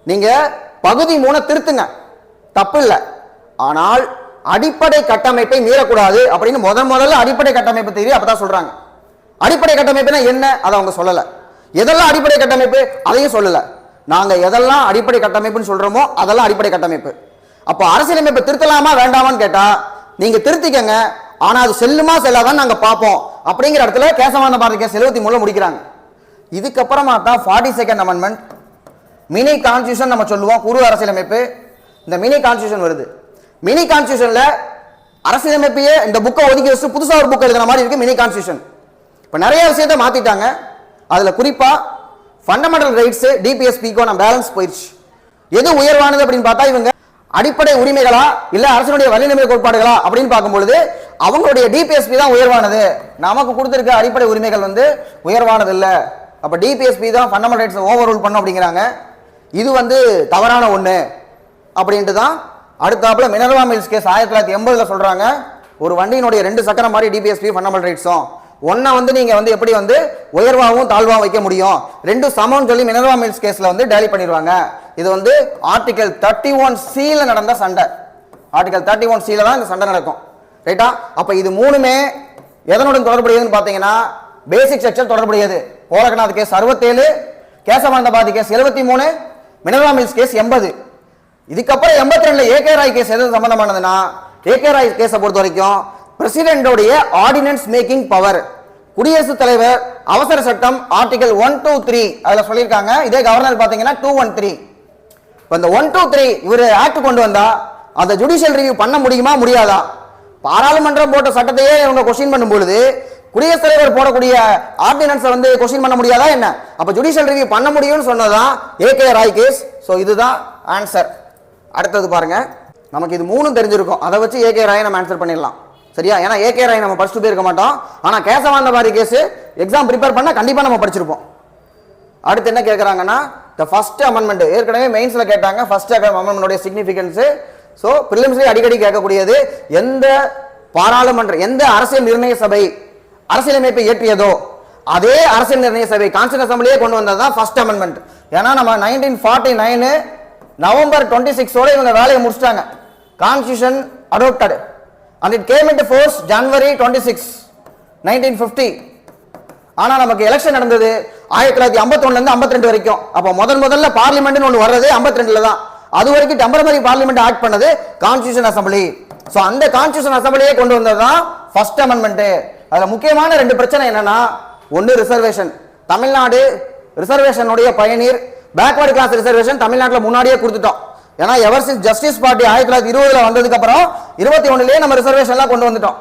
நீங்க பகுதி 3 திருத்துங்க, தப்பு இல்லை, ஆனால் அடிப்படை கட்டமைப்பை மீறக்கூடாது அப்படின்னு முதல்ல அடிப்படை கட்டமைப்பு தேதி அப்பதான் சொல்றாங்க. அடிப்படை கட்டமைப்புனா என்ன அதை அவங்க சொல்லல. எதெல்லாம் அடிப்படை கட்டமைப்பு அதையும் சொல்லல. நாங்க எதெல்லாம் அடிப்படை கட்டமைப்புன்னு சொல்றோமோ அதெல்லாம் அடிப்படை கட்டமைப்பு. அப்போ அரசியலமைப்பை திருத்தலாமா வேண்டாமான்னு கேட்டா, நீங்க திருத்திக்கங்க, ஆனா அது செல்லுமா செல்லாதான் நாங்க பார்ப்போம் அப்படிங்கிற இடத்துல கேசவானந்த பாரதி கேஸ் 73 முடிக்கிறாங்க. இதுக்கப்புறமா தான் 42nd அமெண்ட்மெண்ட், மினி கான்ஸ்டிடியூஷன் நம்ம சொல்லுவோம், குறு அரசியலமைப்பு. இந்த மினி கான்ஸ்டிடியூஷன் வருது. மினி கான்ஸ்டிடியூஷன்ல அரசியலமைப்பையே இந்த புக்கை ஒதுக்கி வச்சு புதுசா ஒரு புக் எழுதுற மாதிரி இருக்கு மினி கான்ஸ்டிடியூஷன். இப்ப நிறைய விஷயத்தை மாத்திட்டாங்க. அதுல குறிப்பா ஃபண்டமெண்டல் ரைட்ஸ் டிபிஎஸ்பிக்கோ நம்ம பேலன்ஸ் போயிடுச்சு. எது உயர்வானது அப்படின்னு பார்த்தா, இவங்க அடிப்படை உரிமைகளா இல்ல அரசினுடைய வழிநெறி கோட்பாடுகளா அப்படின்னு பார்க்கும்பொழுது அவங்களுடைய டிபிஎஸ்பி தான் உயர்வானது. நமக்கு கொடுத்திருக்க அடிப்படை உரிமைகள் வந்து உயர்வானது இல்ல. அப்ப டிபிஎஸ்பி தான் ஃபண்டமெண்டல் ரைட்ஸ் ஓவர் ரூல் பண்ணும் அப்படிங்கிறாங்க. இது வந்து தவறான ஒண்ணு அப்படின்ட்டு தான் அடுத்தாப்புல மினர்வா மில்ஸ் கேஸ் 1980 சொல்றாங்க, ஒரு வண்டியினுடைய 2 சக்கரம் மாதிரி டிபிஎஸ்பி ஃபண்டமெண்டல் ரைட்ஸும் ஒன்ன வந்து நீங்க வந்து எப்படி வந்து உயர்வாகவும் தாழ்வாகவும் வைக்க முடியும், 2 சமம்னு சொல்லி மினர்வா மில்ஸ் கேஸ்ல வந்து டேலி பண்ணிடுவாங்க. இது வந்து ஆர்டிகல் 31C நடந்த சண்டை. ஆர்டிகல் 31C தான் இந்த சண்டை நடக்கும். ரைட்டா? அப்ப இது மூணுமே எதனுடன் தொடர்புடையதுன்னு பாத்தீங்கன்னா பேசிக் ஸ்ட்ரக்சர் தொடர்புடையது. Golaknath case 67, Kesavananda Bharati case 73, Minerva Mills case 80. இதுக்கப்புறம் 82 ஏகே ராய் கேஸ் எது சம்பந்தமானதுன்னா, ஏகே ராய் கேஸை பொறுத்த வரைக்கும் பிரசிடென்டோடைய ஆர்டினன்ஸ் மேக்கிங் பவர், குடியரசுத் தலைவர் அவசர சட்டம் ஆர்டிகல் 123 அதுல சொல்லியிருக்காங்க. இதே கவர்னர் பாத்தீங்கன்னா 213. இந்த 123 இவர் ஆக்ட் கொண்டு வந்தா அந்த ஜுடிஷியல் ரிவ்யூ பண்ண முடியுமா முடியாதா? பாராளுமன்றம் போட்ட சட்டத்தையே இவங்க கொஸ்டின் பண்ணும் பொழுது குடியரசுத் தலைவர் போடக்கூடிய ஆர்டினன்ஸை வந்து கொஸ்டின் பண்ண முடியாதா என்ன? அப்ப ஜுடிஷியல் ரிவ்யூ பண்ண முடியும்னு சொன்னதான் ஏகே ராய் கேஸ். ஸோ இதுதான் ஆன்சர். அடுத்தது பாருங்க, நமக்கு இது 3 தெரிஞ்சிருக்கும், அதை வச்சு ஏகே ராயை நம்ம ஆன்சர் பண்ணிடலாம். சரியா? ஏன்னா ஏகே ராய் நம்ம படிச்சுட்டு போயிருக்க மாட்டோம், ஆனா Kesavananda Bharati case exam prepare பண்ணா கண்டிப்பா நம்ம படிச்சிருப்போம். அடுத்து என்ன கேட்கறாங்கன்னா, தி ஃபர்ஸ்ட் அமெண்ட்மெண்ட் ஏற்கனவே மெயின்ஸ்ல கேட்டாங்க. ஃபர்ஸ்ட் அமெண்ட்மெண்டோட சிக்னிஃபிகன்ஸ். ஸோ பிரிலிம்ஸ்ல அடிக்கடி கேட்கக்கூடியது, எந்த பாராளுமன்ற எந்த அரசியல் நிர்ணய சபை அரசியலமைப்பை இயற்றியதோ அதே அரசியல் நிர்ணய சபை கான்ஸ்டிடியூஷன் அசெம்பிளியே கொண்டு வந்ததுதான் ஃபர்ஸ்ட் அமெண்ட்மெண்ட். ஏன்னா நம்ம 1949 நவம்பர் 26 இவங்க வேலையை முடிச்சிட்டாங்க. Constitution adopted and it came into force January 26, 1950. ஆனா நமக்கு எலெக்ஷன் நடந்தது 1951 இருந்து 52 வரைக்கும். அப்ப முதல்ல பார்லிமெண்ட் ஒன்று வர்றது 52ல தான். அது வரைக்கும் டெம்பரரி பார்லிமெண்ட் ஆக்ட் பண்ணது கான்ஸ்டிடியூஷன் அசம்பிளி. சோ அந்த கான்ஸ்டிடியூஷன் அசம்பிளியே கொண்டு வந்ததுதான் ஃபர்ஸ்ட் அமெண்ட்மெண்ட். அதுல முக்கியமான 2 பிரச்சனை என்னன்னா, ஒன்னு ரிசர்வேஷன். தமிழ்நாடு ரிசர்வேஷனுடைய பயனீர். பேக்வர்ட் கிளாஸ் ரிசர்வேஷன் தமிழ்நாட்டில் முன்னாடியே கொடுத்துட்டோம். ஏன்னா எவர் சின்ஸ் ஜஸ்டிஸ் பார்ட்டி 1920 வந்ததுக்கு அப்புறம் 21லயே நம்ம ரிசர்வேஷன் எல்லாம் கொண்டு வந்துட்டோம்.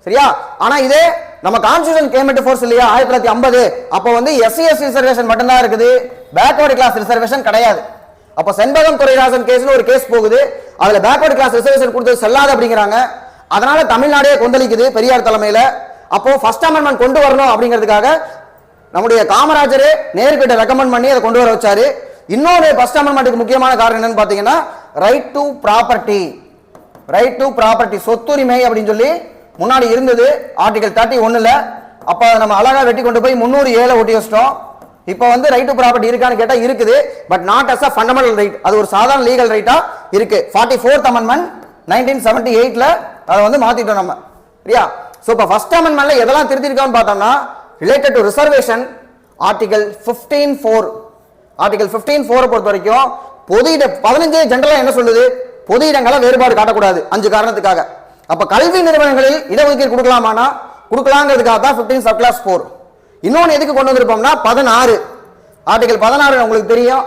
சரியா? ஆனா இதே நம்ம கான்ஸ்டிடியூஷன் கேம் இன்டு ஃபோர்ஸ் இல்லையா 1950, அப்ப வந்து SC/ST ரிசர்வேஷன் மட்டும் தான் இருக்குது, பேக்வர்ட் கிளாஸ் ரிசர்வேஷன் கிடையாது. அப்ப செண்பகம் துரைராஜன் கேஸ்ல ஒரு கேஸ் போகுது, அதுல பேக்வர்ட் கிளாஸ் ரிசர்வேஷன் கொடுத்தது செல்லாது அப்படிங்கிறாங்க. அதனால தமிழ்நாடே கொந்தளிக்குது பெரியார் தலைமையில. அப்போ ஃபர்ஸ்ட் அமெண்ட்மெண்ட் கொண்டு வரணும் அப்படிங்கிறதுக்காக நம்முடைய காமராஜரே நேருக்கிட்ட ரெக்கமெண்ட் பண்ணி அதை கொண்டு வர வச்சாரு. இன்னொரு ஃபர்ஸ்ட் அமெண்ட்மெண்ட்டுக்கு முக்கியமான காரணம் என்னன்னு பாத்தீங்கன்னா, right to property. Right to property, சொத்துரிமை அப்படின்னு சொல்லி முன்னாடி இருந்தது ஆர்டிகல் 31ல. அப்ப நம்ம அழகா வெட்டி கொண்டு போய் 307 ஒட்டி வச்சிட்டோம். இப்போ வந்து ரைட் டு ப்ராப்பர்ட்டி இருக்கான்னு கேட்டா இருக்குது, but not as a fundamental right. அது ஒரு சாதாரண லீகல் ரைட்டா இருக்கு. 44th அமெண்ட்மெண்ட் 1978ல அதை வந்து மாத்திட்டோம் நம்ம. சரியா? சோ இப்ப ஃபர்ஸ்ட் அமெண்ட்மெண்ட்ல எதெல்லாம் திருத்திருக்கான்னு பார்த்தோம்னா, related to reservation article 15(4). Article 15(4) பொறுத்த வரைக்கும் பொது இட 15 ஜெனரலா என்ன சொல்லுது, பொது இடங்களை வேறுபாடு காட்டக்கூடாது 5 காரணத்துக்காக. அப்ப கல்வி நிறுவனங்களில் இடஒதுக்கீடு கொடுக்கலாமானா கொடுக்கலாங்கிறதுக்காக தான் 15 சப் கிளாஸ் 4. இன்னொன்னு எதுக்கு கொண்டு வந்திருப்போம்னா 16. ஆர்டிகல் 16 உங்களுக்கு தெரியும்,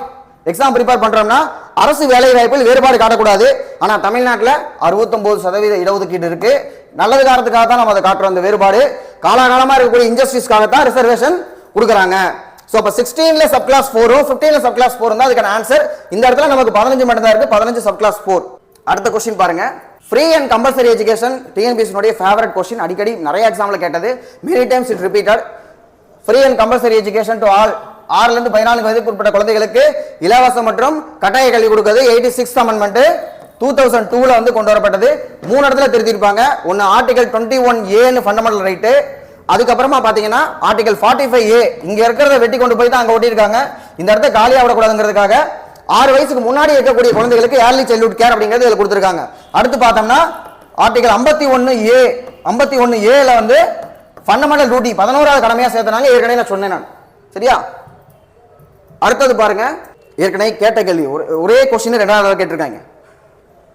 எக்ஸாம் ப்ரிப்பேர் பண்றோம்னா அரசு வேலை வாய்ப்பில் வேறுபாடு காட்டக்கூடாது. ஆனா தமிழ்நாட்டில் 69% இடஒதுக்கீடு இருக்கு. நல்லது காரணத்துக்காக தான் நம்ம அதை காட்டுறோம். அந்த வேறுபாடு காலகாலமா இருக்கக்கூடிய இன்ஜஸ்டிஸ்க்காக தான் ரிசர்வேஷன் கொடுக்குறாங்க. சோ அப்ப 16ல சப் கிளாஸ் 4, 15ல சப் கிளாஸ் 4 தான் அதுக்கான ஆன்சர். இந்த இடத்துல நமக்கு 15 மட்டும் தான் இருக்கு, 15 சப் கிளாஸ் 4. அடுத்த क्वेश्चन பாருங்க. Free and compulsory education TNPSC உடைய ஃபேவரட் क्वेश्चन. அடிக்கடி நிறைய எக்ஸாம்ல கேட்டது, many times it repeated. Free and compulsory education to all. 6ல இருந்து 14 வயதுக்கு உட்பட்ட குழந்தைகளுக்கு இலவசம் மற்றும் கட்டாய கல்வி கொடுக்கிறது 86th அமெண்ட்மெண்ட் 2002ல வந்து கொண்டு வரப்பட்டது. 3 இடத்துல திருத்திருப்பாங்க. ஒன்னு ஆர்டிகல் 21A ஃபண்டமெண்டல் ரைட், அதுக்கப்புறமா பாத்தீங்கன்னா ஆர்டிகல் 45A இங்க இருக்கிறத வெட்டி கொண்டு போய் தான் அங்க ஒட்டியிருக்காங்க. இந்த இடத்த காலியா விடக்கூடாதுங்கிறதுக்காக 6 வயசுக்கு முன்னாடி இருக்கக்கூடிய குழந்தைகளுக்கு ஏர்லி சைல்ட்ஹுட் கேர் அப்படிங்கிறது இதுல கொடுத்திருக்காங்க. அடுத்து பார்த்தோம்னா ஆர்டிகல் 51A வந்து ஃபண்டமெண்டல் டியூட்டி 11வது கடமையா சேர்த்தனாங்க. ஏற்கனவே நான் சொன்னேன் நான். சரியா? அடுத்தது பாருங்க, ஏற்கனவே கேட்ட கேள்வி ஒரே क्वेश्चन 2வது கேட்டிருக்காங்க.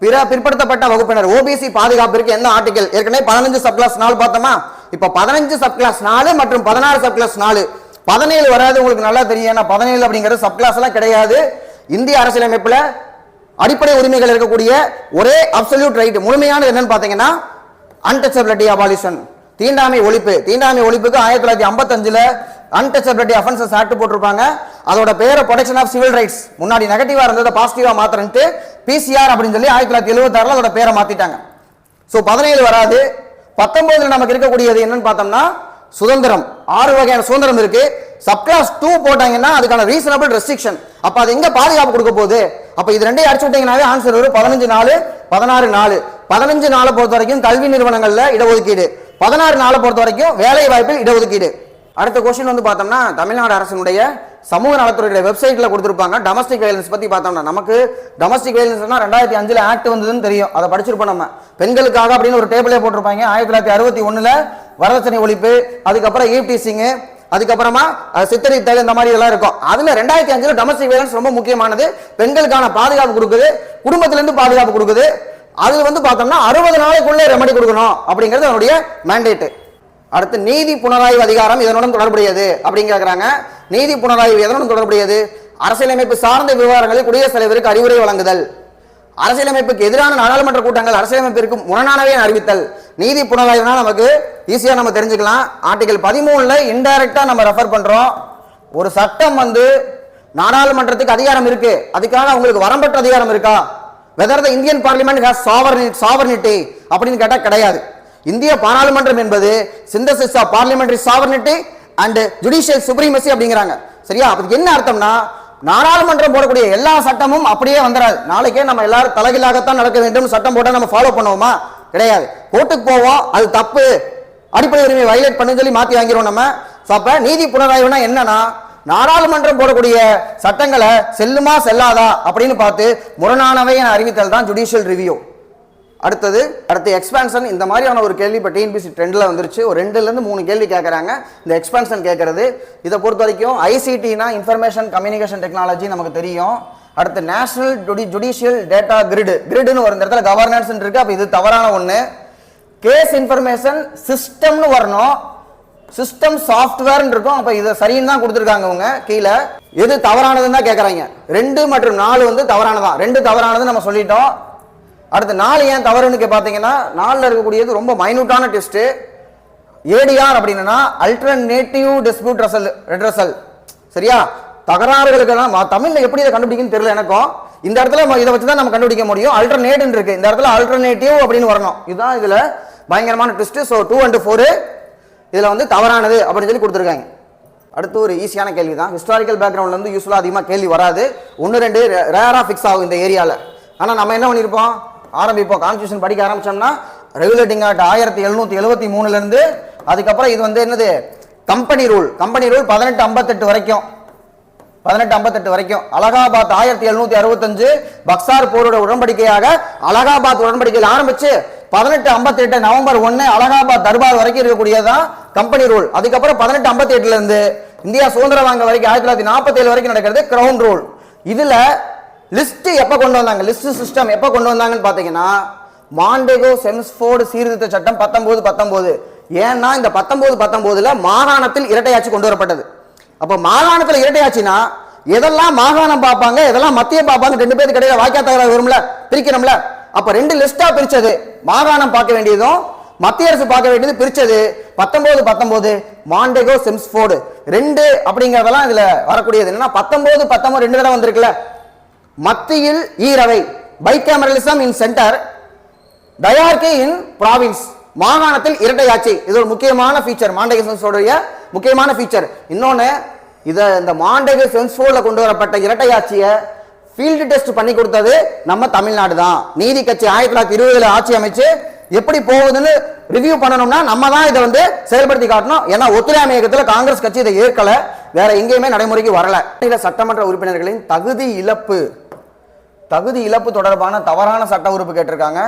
பிற பிற்படுத்தப்பட்ட வகுப்பினர் ஓபிசி பாதுகாப்பிற்கு என்ன ஆர்டிகல்? ஏற்கனவே 15 சப் கிளாஸ் 4 பார்த்தோமா. இப்ப 15 சப் கிளாஸ் 4 மற்றும் 16 சப் கிளாஸ் 4. 17 வராது, உங்களுக்கு நல்லா தெரியும். ஏன்னா 17 அப்படிங்கிறது சப் கிளாஸ் எல்லாம் கிடையாது. இந்திய அரசியலமைப்புல அடிப்படை உரிமைகள் இருக்கக்கூடிய ஒரே அப்சல்யூட் ரைட் முழுமையானது என்னன்னு பாத்தீங்கன்னா அன்டச்சபிலிட்டி அபாலிஷன், தீண்டாமை ஒழிப்பு. தீண்டாமை ஒழிப்புக்கு 1955ல அன்டச்சபிலிட்டி அஃபென்சஸ் ஆக்ட் போட்டிருப்பாங்க. அதோட பேரை ப்ரொடெக்ஷன் ஆஃப் சிவில் ரைட்ஸ். முன்னாடி நெகட்டிவா இருந்ததை பாசிட்டிவா மாத்திரன்ட்டு PCR அப்படின்னு சொல்லி 1976ல அதோட பேரை மாத்திட்டாங்க. சோ 17 வராது. 19ல நமக்கு இருக்கக்கூடியது என்னன்னு பார்த்தோம்னா சுதந்திரம். 6 வகையான சுதந்திரம் இருக்கு. சப் கிளாஸ் 2 போட்டாங்கன்னா அதுக்கான ரீசனபிள் ரெஸ்ட்ரிக்ஷன். அப்ப அது எங்க பாதுகாப்பு கொடுக்க போகுது? அப்ப இது ரெண்டையும் அடிச்சு விட்டீங்கன்னாவே ஆன்சர் வரும் 15(4), 16(4). 15(4) பொறுத்த வரைக்கும் கல்வி நிறுவனங்கள்ல இடஒதுக்கீடு, 16(4) பொறுத்த வரைக்கும் வேலை வாய்ப்பில் இடஒதுக்கீடு. அடுத்த क्वेश्चन வந்து பார்த்தோம்னா தமிழ்நாடு அரசினுடைய சமூக நலத்துறையுடைய வெப்சைட்ல கொடுத்திருப்பாங்க. டொமஸ்டிக் வயலன்ஸ் பத்தி பார்த்தோம்னா நமக்கு டொமஸ்டிக் வயலன்ஸ்னா 2005ல ஆக்ட் வந்ததுன்னு தெரியும், அதை படிச்சிருப்போம் நம்ம. பெண்களுக்காக அப்படின்னு ஒரு டேபிளே போட்டிருப்பாங்க. 1961ல வரதட்சணை ஒழிப்பு, அதுக்கப்புறம் ஈவ்டீசிங், அதுக்கப்புறமா சித்தரித்தல், இந்த மாதிரி எல்லாம் இருக்கும். அதுல 2005ல டொமஸ்டிக் வயலன்ஸ் ரொம்ப முக்கியமானது. பெண்களுக்கான பாதுகாப்பு கொடுக்குது, குடும்பத்திலிருந்து பாதுகாப்பு கொடுக்குது. அது வந்து பார்த்தோம்னா 60 நாளைக்குள்ள ரெமெடி கொடுக்கணும் அப்படிங்கிறது அதனுடைய மேண்டேட். அடுத்து நீதி புனராய்வு அதிகாரம் இதனுடன் தொடர்புடையது அப்படின்னு கேட்கிறாங்க. நீதி புனராய்வு எதனுடன் தொடர்புடையது? அரசியலமைப்பு சார்ந்த விவகாரங்களில் குடியரசுத் தலைவருக்கு அறிவுரை வழங்குதல், அரசியலமைப்புக்கு எதிரான நாடாளுமன்ற கூட்டங்கள் அரசியலமைப்பிற்கு முரணானவே அறிவித்தல். நீதி புனராய்வுனா நமக்கு ஈஸியா நம்ம தெரிஞ்சுக்கலாம். ஆர்டிகல் 13ல இன்டைரக்டா நம்ம ரெஃபர் பண்றோம். ஒரு சட்டம் வந்து நாடாளுமன்றத்துக்கு அதிகாரம் இருக்கு, அதுக்காக அவங்களுக்கு வரம்பற்ற அதிகாரம் இருக்கா? whether the Indian Parliament has sovereignty அப்படின்னு கேட்டா கிடையாது. இந்திய பாராளுமன்றம் என்பது synthesis of parliamentary sovereignty and judicial supremacy அப்படிங்கிறாங்க. சரியா? அதுக்கு என்ன அர்த்தம்னா நாடாளுமன்றம் போடக்கூடிய எல்லா சட்டமும் அப்படியே வந்துடாது. நாளைக்கே நம்ம எல்லாரும் தலைகீழாகத்தான் நடக்க வேண்டும் சட்டம் போட்டா நம்ம ஃபாலோ பண்ணுவோமா? கிடையாது. கோர்ட்டுக்கு போவோம், அது தப்பு, அடிப்படை உரிமையை வயலேட் பண்ணி சொல்லி மாத்தி வாங்கிறோம் நம்ம. அப்ப நீதி புனராய்வுனா என்னன்னா நாடாளுமன்றம் போடக்கூடிய சட்டங்களை செல்லுமா செல்லாதா அப்படின்னு பார்த்து முரணானவை என அறிவித்தல் தான் ஜுடிஷியல் ரிவ்யூ. அடுத்து எக்ஸ்பான்ஷன். இந்த மாதிரியான ஒரு கேள்வி இப்போ டிஎன்பிசி ட்ரெண்டில் வந்துருச்சு. ஒரு 2லேருந்து 3 கேள்வி கேட்குறாங்க இந்த எக்ஸ்பான்ஷன் கேட்கறது. இதை பொறுத்த வரைக்கும் ஐசிடினா இன்ஃபர்மேஷன் கம்யூனிகேஷன் டெக்னாலஜி நமக்கு தெரியும். அடுத்து நேஷனல் ஜுடிஷியல் டேட்டா கிரிட்னு ஒரு இடத்துல கவர்னன்ஸ் இருக்கு. அப்போ இது தவறான ஒன்று. கேஸ் இன்ஃபர்மேஷன் சிஸ்டம்னு வரணும், சிஸ்டம் சாஃப்ட்வேர் இருக்கும். அப்போ இதை சரின்னு தான் கொடுத்துருக்காங்க அவங்க கீழே. எது தவறானதுன்னு தான் கேட்குறாங்க. 2 மற்றும் 4 வந்து தவறானதான். 2 தவறானது நம்ம சொல்லிட்டோம். அடுத்து 4 ஏன் தவறுன்னு பார்த்தீங்கன்னா 4ல் இருக்கக்கூடியது ரொம்ப மைனூட்டான டெஸ்ட். ஏடிஆர் அப்படின்னா அல்டர்னேட்டிவ் டிஸ்பியூட் ரெட்ரஸல். சரியா? தகராறுகளுக்கெல்லாம் தமிழ்ல எப்படி இதை கண்டுபிடிக்குன்னு தெரியல எனக்கும். இந்த இடத்துல இதை வச்சு தான் நம்ம கண்டுபிடிக்க முடியும். அல்டர்னேட் இருக்கு, இந்த இடத்துல அல்டர்னேட்டிவ் அப்படின்னு வரணும். இதுதான் இதுல பயங்கரமான ட்விஸ்ட். ஸோ 2 and 4 இதுல வந்து தவறானது அப்படின்னு சொல்லி கொடுத்துருக்காங்க. அடுத்து ஒரு ஈஸியான கேள்வி தான். ஹிஸ்டாரிக்கல் பேக்ரவுண்ட்ல இருந்து யூஸ்வலா அதிகமாக கேள்வி வராது. 1, 2 ரேரா ஃபிக்ஸ் ஆகும் இந்த ஏரியாவில். ஆனால் நம்ம என்ன பண்ணியிருப்போம், ஆரம்பிப்போம் கான்ஸ்டியூஷன் படிக்க ஆரம்பிச்சோம்னா ரெகுலேட்டிங் ஆக்ட் 1773 இருந்து அதுக்கப்புறம் இது வந்து என்னது கம்பெனி ரூல் 1858 வரைக்கும் அலகாபாத் 1765 பக்சார் போரோட உடன்படிக்கையாக அலகாபாத் உடன்படிக்கையில் ஆரம்பிச்சு 1858 நவம்பர் 1 அலகாபாத் தர்பார் வரைக்கும் இருக்கக்கூடியதான் கம்பெனி ரூல். அதுக்கப்புறம் 1858 இருந்து இந்தியா சுதந்திரம் வாங்க வரைக்கும் 1947 வரைக்கும் நடக்கிறது கிரவுன் ரூல். இதுல லிஸ்ட் எப்ப கொண்டு வந்தாங்க, லிஸ்ட் சிஸ்டம் எப்ப கொண்டு வந்தாங்கன்னு பாத்தீங்கன்னா மாண்டேகோ செம்ஸ்ஃபோர்டு சீர்திருத்த சட்டம் 1919. ஏன்னா இந்த 1919ல மாகாணத்தில் இரட்டையாட்சி கொண்டு வரப்பட்டது. அப்ப மாகாணத்தில் இரட்டையாட்சினா எதெல்லாம் மாகாணம் பார்ப்பாங்க எதெல்லாம் மத்திய பார்ப்பாங்க, 2 பேருக்கு கிடையாது வாக்கியா தகராறு வரும்ல, பிரிக்கணும்ல. அப்ப 2 லிஸ்டா பிரிச்சது, மாகாணம் பார்க்க வேண்டியதும் மத்திய அரசு பார்க்க வேண்டியது பிரிச்சது 1919 மாண்டேகோ செம்ஸ்ஃபோர்டு 2 அப்படிங்கறதெல்லாம் இதுல வரக்கூடியது. என்னன்னா 19 2 தடவை வந்திருக்குல்ல. மத்தியில் ஈரவை bicameralism in centre, dyarchy in province, மாகாணத்தில் இரட்டையாட்சி. இது ஒரு முக்கியமான ஃபீச்சர், மாண்டேகோ செம்ஸ்ஃபோர்டுடைய முக்கியமான ஃபீச்சர். இன்னொன்னு இந்த மாண்டேகோ செம்ஸ்ஃபோர்ட்ல கொண்டு வரப்பட்ட இரட்டையாட்சியை ஃபீல்டு டெஸ்ட் பண்ணி கொடுத்தது நம்ம தமிழ்நாடு தான். நீதி கட்சி 1920 ஆட்சி அமைச்சு எப்படி போகுதுன்னு ரிவ்யூ பண்ணணும்னா நம்ம தான் இதை வந்து செயல்படுத்தி காட்டணும். ஏன்னா ஒத்துழையாமை இயக்கத்தில் காங்கிரஸ் கட்சி இதை ஏற்கல, வேற எங்கேயுமே நடைமுறைக்கு வரல. சட்டமன்ற உறுப்பினர்களின் தகுதி இழப்பு தொடர்பான தவறான சட்ட உறுப்பு கேட்டிருக்காங்க.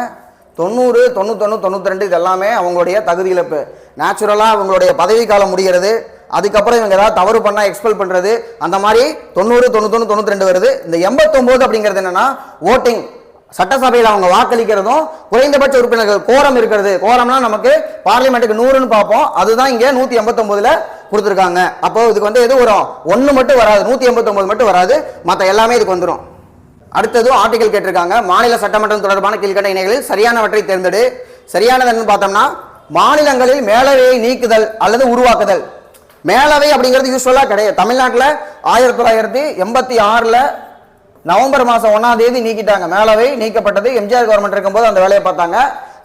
90, 91, 92 இது எல்லாமே அவங்களுடைய தகுதி இழப்பு. நேச்சுரலா அவங்களுடைய பதவி காலம் முடிகிறது, அதுக்கப்புறம் இவங்க ஏதாவது தவறு பண்ணா எக்ஸ்பெல் பண்றது, அந்த மாதிரி 90, 91, 92 வருது. இந்த 89 அப்படிங்கிறது என்னன்னா ஓட்டிங், சட்டசபையில் அவங்க வாக்களிக்கிறதும் குறைந்தபட்ச உறுப்பினர்கள் கோரம் இருக்கிறது. கோரம்னா நமக்கு பார்லிமெண்ட்டுக்கு 100ன்னு பார்ப்போம், அதுதான் இங்க 189ல கொடுத்துருக்காங்க. அப்போ இதுக்கு வந்து எது வரும், 1 மட்டும் வராது, 189 மட்டும் வராது, மற்ற எல்லாமே இதுக்கு வந்துடும். அடுத்தது ஆர்டிகல் கேட்டிருக்காங்க. மாநில சட்டமன்றம் தொடர்பான கீழ்கண்ட இணைகளில் சரியானவற்றை தேர்ந்தெடு. சரியானது என்னன்னு பார்த்தோம்னா மாநிலங்களில் மேலவையை நீக்குதல் அல்லது உருவாக்குதல். மேலவை அப்படிங்கிறது யூஸ்வலா கிடையாது. தமிழ்நாட்டில் 1986 நவம்பர் மாதம் 1ஆம் தேதி நீக்கிட்டாங்க. மேலவை நீக்கப்பட்டது. எம்ஜிஆர் கவர்மெண்ட் இருக்கும்போது அந்த வேலையை பார்த்தாங்க.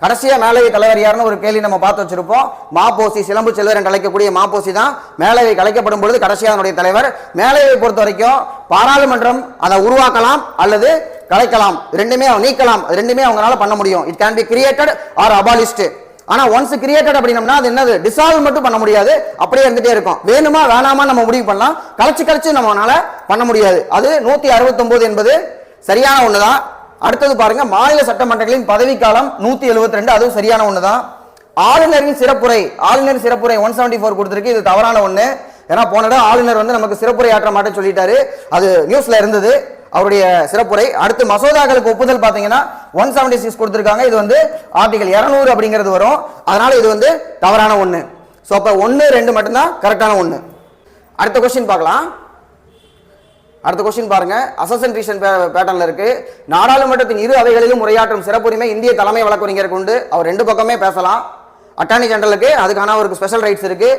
கடைசியா மேலவை தலைவர் யாருன்னு ஒரு கேள்வி நம்ம பார்த்து வச்சிருப்போம். மாப்போசி, சிலம்பு செல்வர் என்று அழைக்கக்கூடிய மாப்போசி தான் மேலவை கலைக்கப்படும் பொழுது கடைசியா அதனுடைய தலைவர். மேலவை பொறுத்த வரைக்கும் பாராளுமன்றம் அதை உருவாக்கலாம் அல்லது கலைக்கலாம், ரெண்டுமே நீக்கலாம், ரெண்டுமே அவங்களால பண்ண முடியும். It can be created R abolished. ஆனா ஒன்ஸ் கிரியேட்டட் அப்படின்னா அது என்னது, டிசால்வ் மட்டும் பண்ண முடியாது, அப்படியே இருந்துட்டே இருக்கும். வேணுமா வேணாமா நம்ம முடிவு பண்ணலாம், கலைச்சு நம்மளால பண்ண முடியாது. அது 169 என்பது சரியான ஒண்ணுதான். அடுத்தது பாருங்க, மாநில சட்டமன்றங்களின் பதவிக்காலம் 172, அதுவும் சரியான ஒண்ணுதான். ஆளுநரின் சிறப்புரை 174 கொடுத்திருக்கு, இது தவறான ஒண்ணு. ஏன்னா போன இடம் ஆளுநர் வந்து நமக்கு சிறப்புரை ஆற்ற மாட்டேன்னு சொல்லிட்டாரு, அது நியூஸ்ல இருந்தது அவருடைய சிறப்புரை. அடுத்து மசோதாக்களுக்கு ஒப்புதல் பாத்தீங்கன்னா 176 கொடுத்திருக்காங்க, இது வந்து ஆர்டிகல் 200 அப்படிங்கிறது வரும், அதனால இது வந்து தவறான ஒண்ணு. சோ அப்ப 1, 2 மட்டும்தான் கரெக்டான ஒண்ணு. அடுத்த கொஸ்டின் பார்க்கலாம். அடுத்த கொஸ்டின் பாருங்க, அசசன் ரீசன் பேட்டர்ன்ல இருக்கு. நாடாளுமன்றத்தின் இரு அவைகளிலும் உரையாற்றும் சிறப்புரிமை இந்திய தலைமை வழக்கறிஞருக்கு உண்டு. அவர் 2 பக்கமே பேசலாம். அட்டார்னி ஜெனரலுக்கு அதுக்கான ஒரு ஸ்பெஷல் ரைட்ஸ் இருக்கு.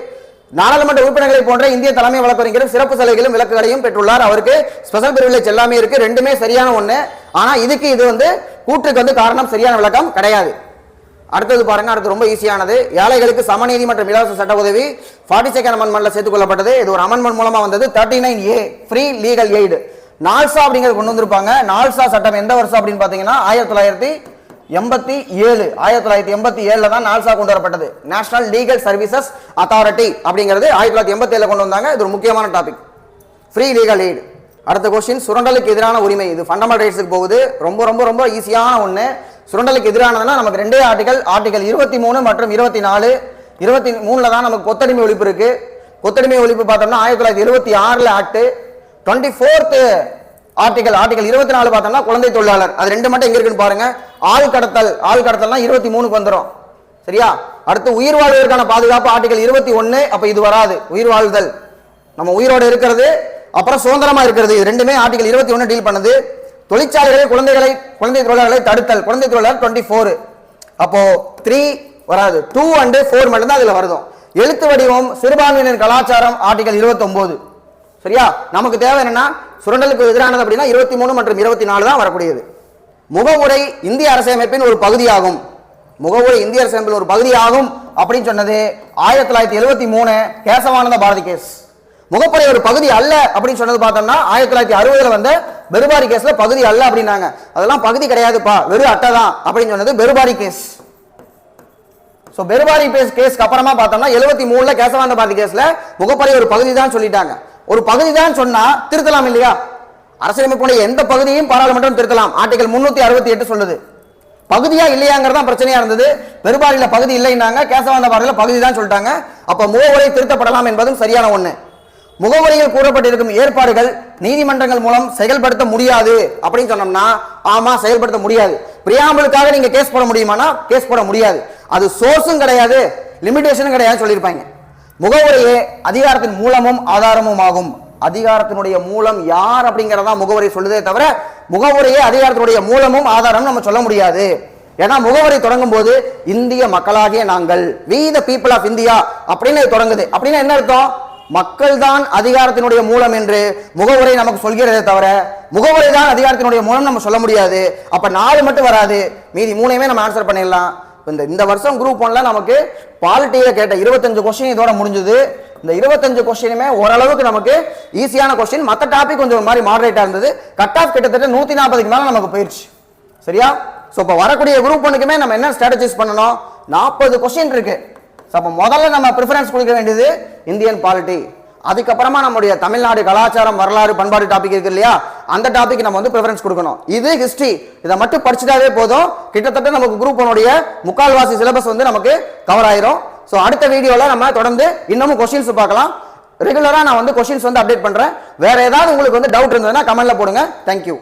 நாடாளுமன்ற உறுப்பினர்களை போன்ற இந்திய தலைமை வழக்கறிஞரும் சிறப்பு சலுகைகளும் விலக்குகளையும் பெற்றுள்ளார். அவருக்கு ஸ்பெஷல் பிரிவிலேஜ் எல்லாமே இருக்கு, ரெண்டுமே சரியான ஒண்ணு. ஆனா இதுக்கு இது வந்து கூற்றுக்கு வந்து காரணம் சரியான விளக்கம் கிடையாது. அடுத்தது பாருங்க, அடுத்து ரொம்ப ஈஸியானது. ஏழைகளுக்கு சமநீதி மற்றும் இலவச சட்ட உதவி 42nd அமெண்ட்மெண்ட்ல சேர்த்துக் கொள்ளப்பட்டது. இது ஒரு அமெண்ட்மெண்ட் மூலமா வந்தது. 39A free legal aid. நால்சா அப்படிங்கிறது கொண்டு வந்திருப்பாங்க. நால்சா சட்டம் எந்த வருஷம் அப்படின்னு பாத்தீங்கன்னா 1987 தான் நால்சா கொண்டு வரப்பட்டது. நேஷனல் லீகல் சர்வீசஸ் அத்தாரிட்டி அப்படிங்கிறது 1987 கொண்டு வந்தாங்க. இது ஒரு முக்கியமான டாபிக், ஃப்ரீ லீகல் எய்டு. அடுத்த கொஸ்டின், சுரண்டலுக்கு எதிரான உரிமை. இது ஃபண்டமெண்டல் ரைட்ஸுக்கு போகுது. ரொம்ப ரொம்ப ரொம்ப ஈஸியான ஒண்ணு. சுரண்டலுக்கு எதிரானதுன்னா நமக்கு ரெண்டே ஆர்டிகல், ஆர்டிகல் 23 மற்றும் 24. 23ல தான் நமக்கு கொத்தடிமை ஒழிப்பு இருக்கு. கொத்தடிமை ஒழிப்பு பார்த்தோம்னா 1976ல ஆக்ட். 24th ஆர்டிகல், ஆர்டிகல் 24 பார்த்தோம்னா குழந்தை தொழிலாளர். அது ரெண்டு மட்டும் எங்க இருக்குன்னு பாருங்க. ஆள் கடத்தல், ஆள் கடத்தல்னா 23க்கு வந்துடும். சரியா? அடுத்து உயிர் வாழ்வதற்கான பாதுகாப்பு ஆர்டிகல் 21. அப்ப இது வராது. உயிர் வாழ்தல், நம்ம உயிரோடு இருக்கிறது, அப்புறம் சுதந்திரமா இருக்கிறது, இது ரெண்டுமே ஆர்டிகல் 21 டீல் பண்ணுது. தொழிற்சாலைகளில் குழந்தை தொழிலாளர்களை தடுத்தல், குழந்தை தொழிலாளர் 24. அப்போ 3 வராது, 2 and 4 மட்டும் தான் அதுல வருது. எழுத்து வடிவம், சிறுபான்மையினர் கலாச்சாரம் ஆர்டிகல் 29. சரியா? நமக்கு தேவை என்னன்னா சுரண்டலுக்கு எதிரானது அப்படின்னா 23 மற்றும் 24 தான் வரக்கூடியது. முகவுரை இந்திய அரசியலமைப்பின் ஒரு பகுதியாகும். முகவுரை இந்திய அரசியலமைப்பில் ஒரு பகுதியாகும் அப்படின்னு சொன்னது 1973 கேசவானந்த பாரதி கேஸ். முகப்புரை ஒரு பகுதி அல்ல அப்படின்னு சொன்னது பார்த்தோம்னா 1960ல வந்த பெருபாரி கேஸ்ல பகுதி அல்ல அப்படின்னாங்க. அதெல்லாம் பகுதி கிடையாதுப்பா, வெறும் அட்டை தான் அப்படின்னு சொன்னது பெருபாரி கேஸ். சோ பெருபாரி கேஸ்க்கு அப்புறமா பார்த்தோம்னா 73ல கேசவானந்த பாரதி கேஸ்ல முகப்புரை ஒரு பகுதி தான் சொல்லிட்டாங்க. ஒரு பகுதி தான் சொன்னா திருத்தலாம் இல்லையா? அரசியலமைப்புடைய எந்த பகுதியும் பாராளுமன்றம் திருத்தலாம். ஆர்டிகல் 368 சொல்லுது. பகுதியா இல்லையாங்கிறதா பிரச்சனையா இருந்தது. பெருபாரியில பகுதி இல்லைன்னாங்க, கேசவானந்த பாரதியில பகுதி தான் சொல்லிட்டாங்க. அப்ப முகவுரை திருத்தப்படலாம் என்பதும் சரியான ஒண்ணு. முகவுரையில் கூறப்பட்டிருக்கும் ஏற்பாடுகள் நீதிமன்றங்கள் மூலம் செயல்படுத்த முடியாது அப்படின்னு சொன்னோம்னா ஆமா, செயல்படுத்த முடியாது. பிரியாம்பிளுக்காக நீங்க கேஸ் போட முடியுமானா கேஸ் போட முடியாது. அது சோர்ஸும் கிடையாது, லிமிடேஷனும் கிடையாது சொல்லியிருப்பாங்க. முகவுரையே அதிகாரத்தின் மூலமும் ஆதாரமும் ஆகும். அதிகாரத்தினுடைய மூலம் யார் அப்படிங்கறதா முகவுரை சொல்லுதே தவிர முகவுரையே அதிகாரத்தினுடைய மூலமும் ஆதாரம் நம்ம சொல்ல முடியாது. ஏன்னா முகவுரை தொடங்கும் போது இந்திய மக்களாகிய நாங்கள், we the people of India அப்படின்னு தொடங்குது. அப்படின்னா என்ன அர்த்தம்? மக்கள் தான் அதிகாரத்தினுடைய மூலம் என்று முகவுரை நமக்கு சொல்கிறதே தவிர முகவுரை தான் அதிகாரத்தினுடைய மூலம் நம்ம சொல்ல முடியாது. அப்ப 4 மட்டும் வராது, மீதி 3ஐயுமே நம்ம ஆன்சர் பண்ணிடலாம். இந்த வருஷம் குரூப் 1ல நமக்கு பாலிட்டியில கேட்ட 25 கொஸ்டின் இதோட முடிஞ்சது. இந்த 25 கொஸ்டினுமே ஓரளவுக்கு நமக்கு ஈஸியான கொஸ்டின். மற்ற டாபிக் கொஞ்சம் ஒரு மாதிரி மாடரேட்டா இருந்தது. கட் ஆஃப் கிட்டத்தட்ட 140க்கு மேல நமக்கு போயிடுச்சு. சரியா? சோ இப்ப வரக்கூடிய குரூப் 1க்குமே நம்ம என்ன ஸ்ட்ராட்டஜிஸ் பண்ணணும்? 40 கொஸ்டின் இருக்கு. அப்ப முதல்ல நம்ம ப்ரிஃபரன்ஸ் கொடுக்க வேண்டியது இந்தியன் பாலிட்டி. அதுக்கப்புறமா நம்முடைய தமிழ்நாடு கலாச்சாரம், வரலாறு, பண்பாடு டாபிக் இருக்கு இல்லையா, அந்த டாபிக் நம்ம ப்ரிஃபரன்ஸ் கொடுக்கணும். இது ஹிஸ்டரி. இதை மட்டும் படிச்சுட்டாவே போதும், கிட்டத்தட்ட நமக்கு குரூப் 1உடைய முக்கால்வாசி சிலபஸ் நமக்கு கவர் ஆயிரும். ஸோ அடுத்த வீடியோல நம்ம தொடர்ந்து இன்னமும் கொஸ்டின்ஸ் பார்க்கலாம். ரெகுலரா நான் கொஸ்டின்ஸ் அப்டேட் பண்றேன். வேற ஏதாவது உங்களுக்கு டவுட் இருந்ததுன்னா கமெண்ட்ல போடுங்க. தேங்க்யூ.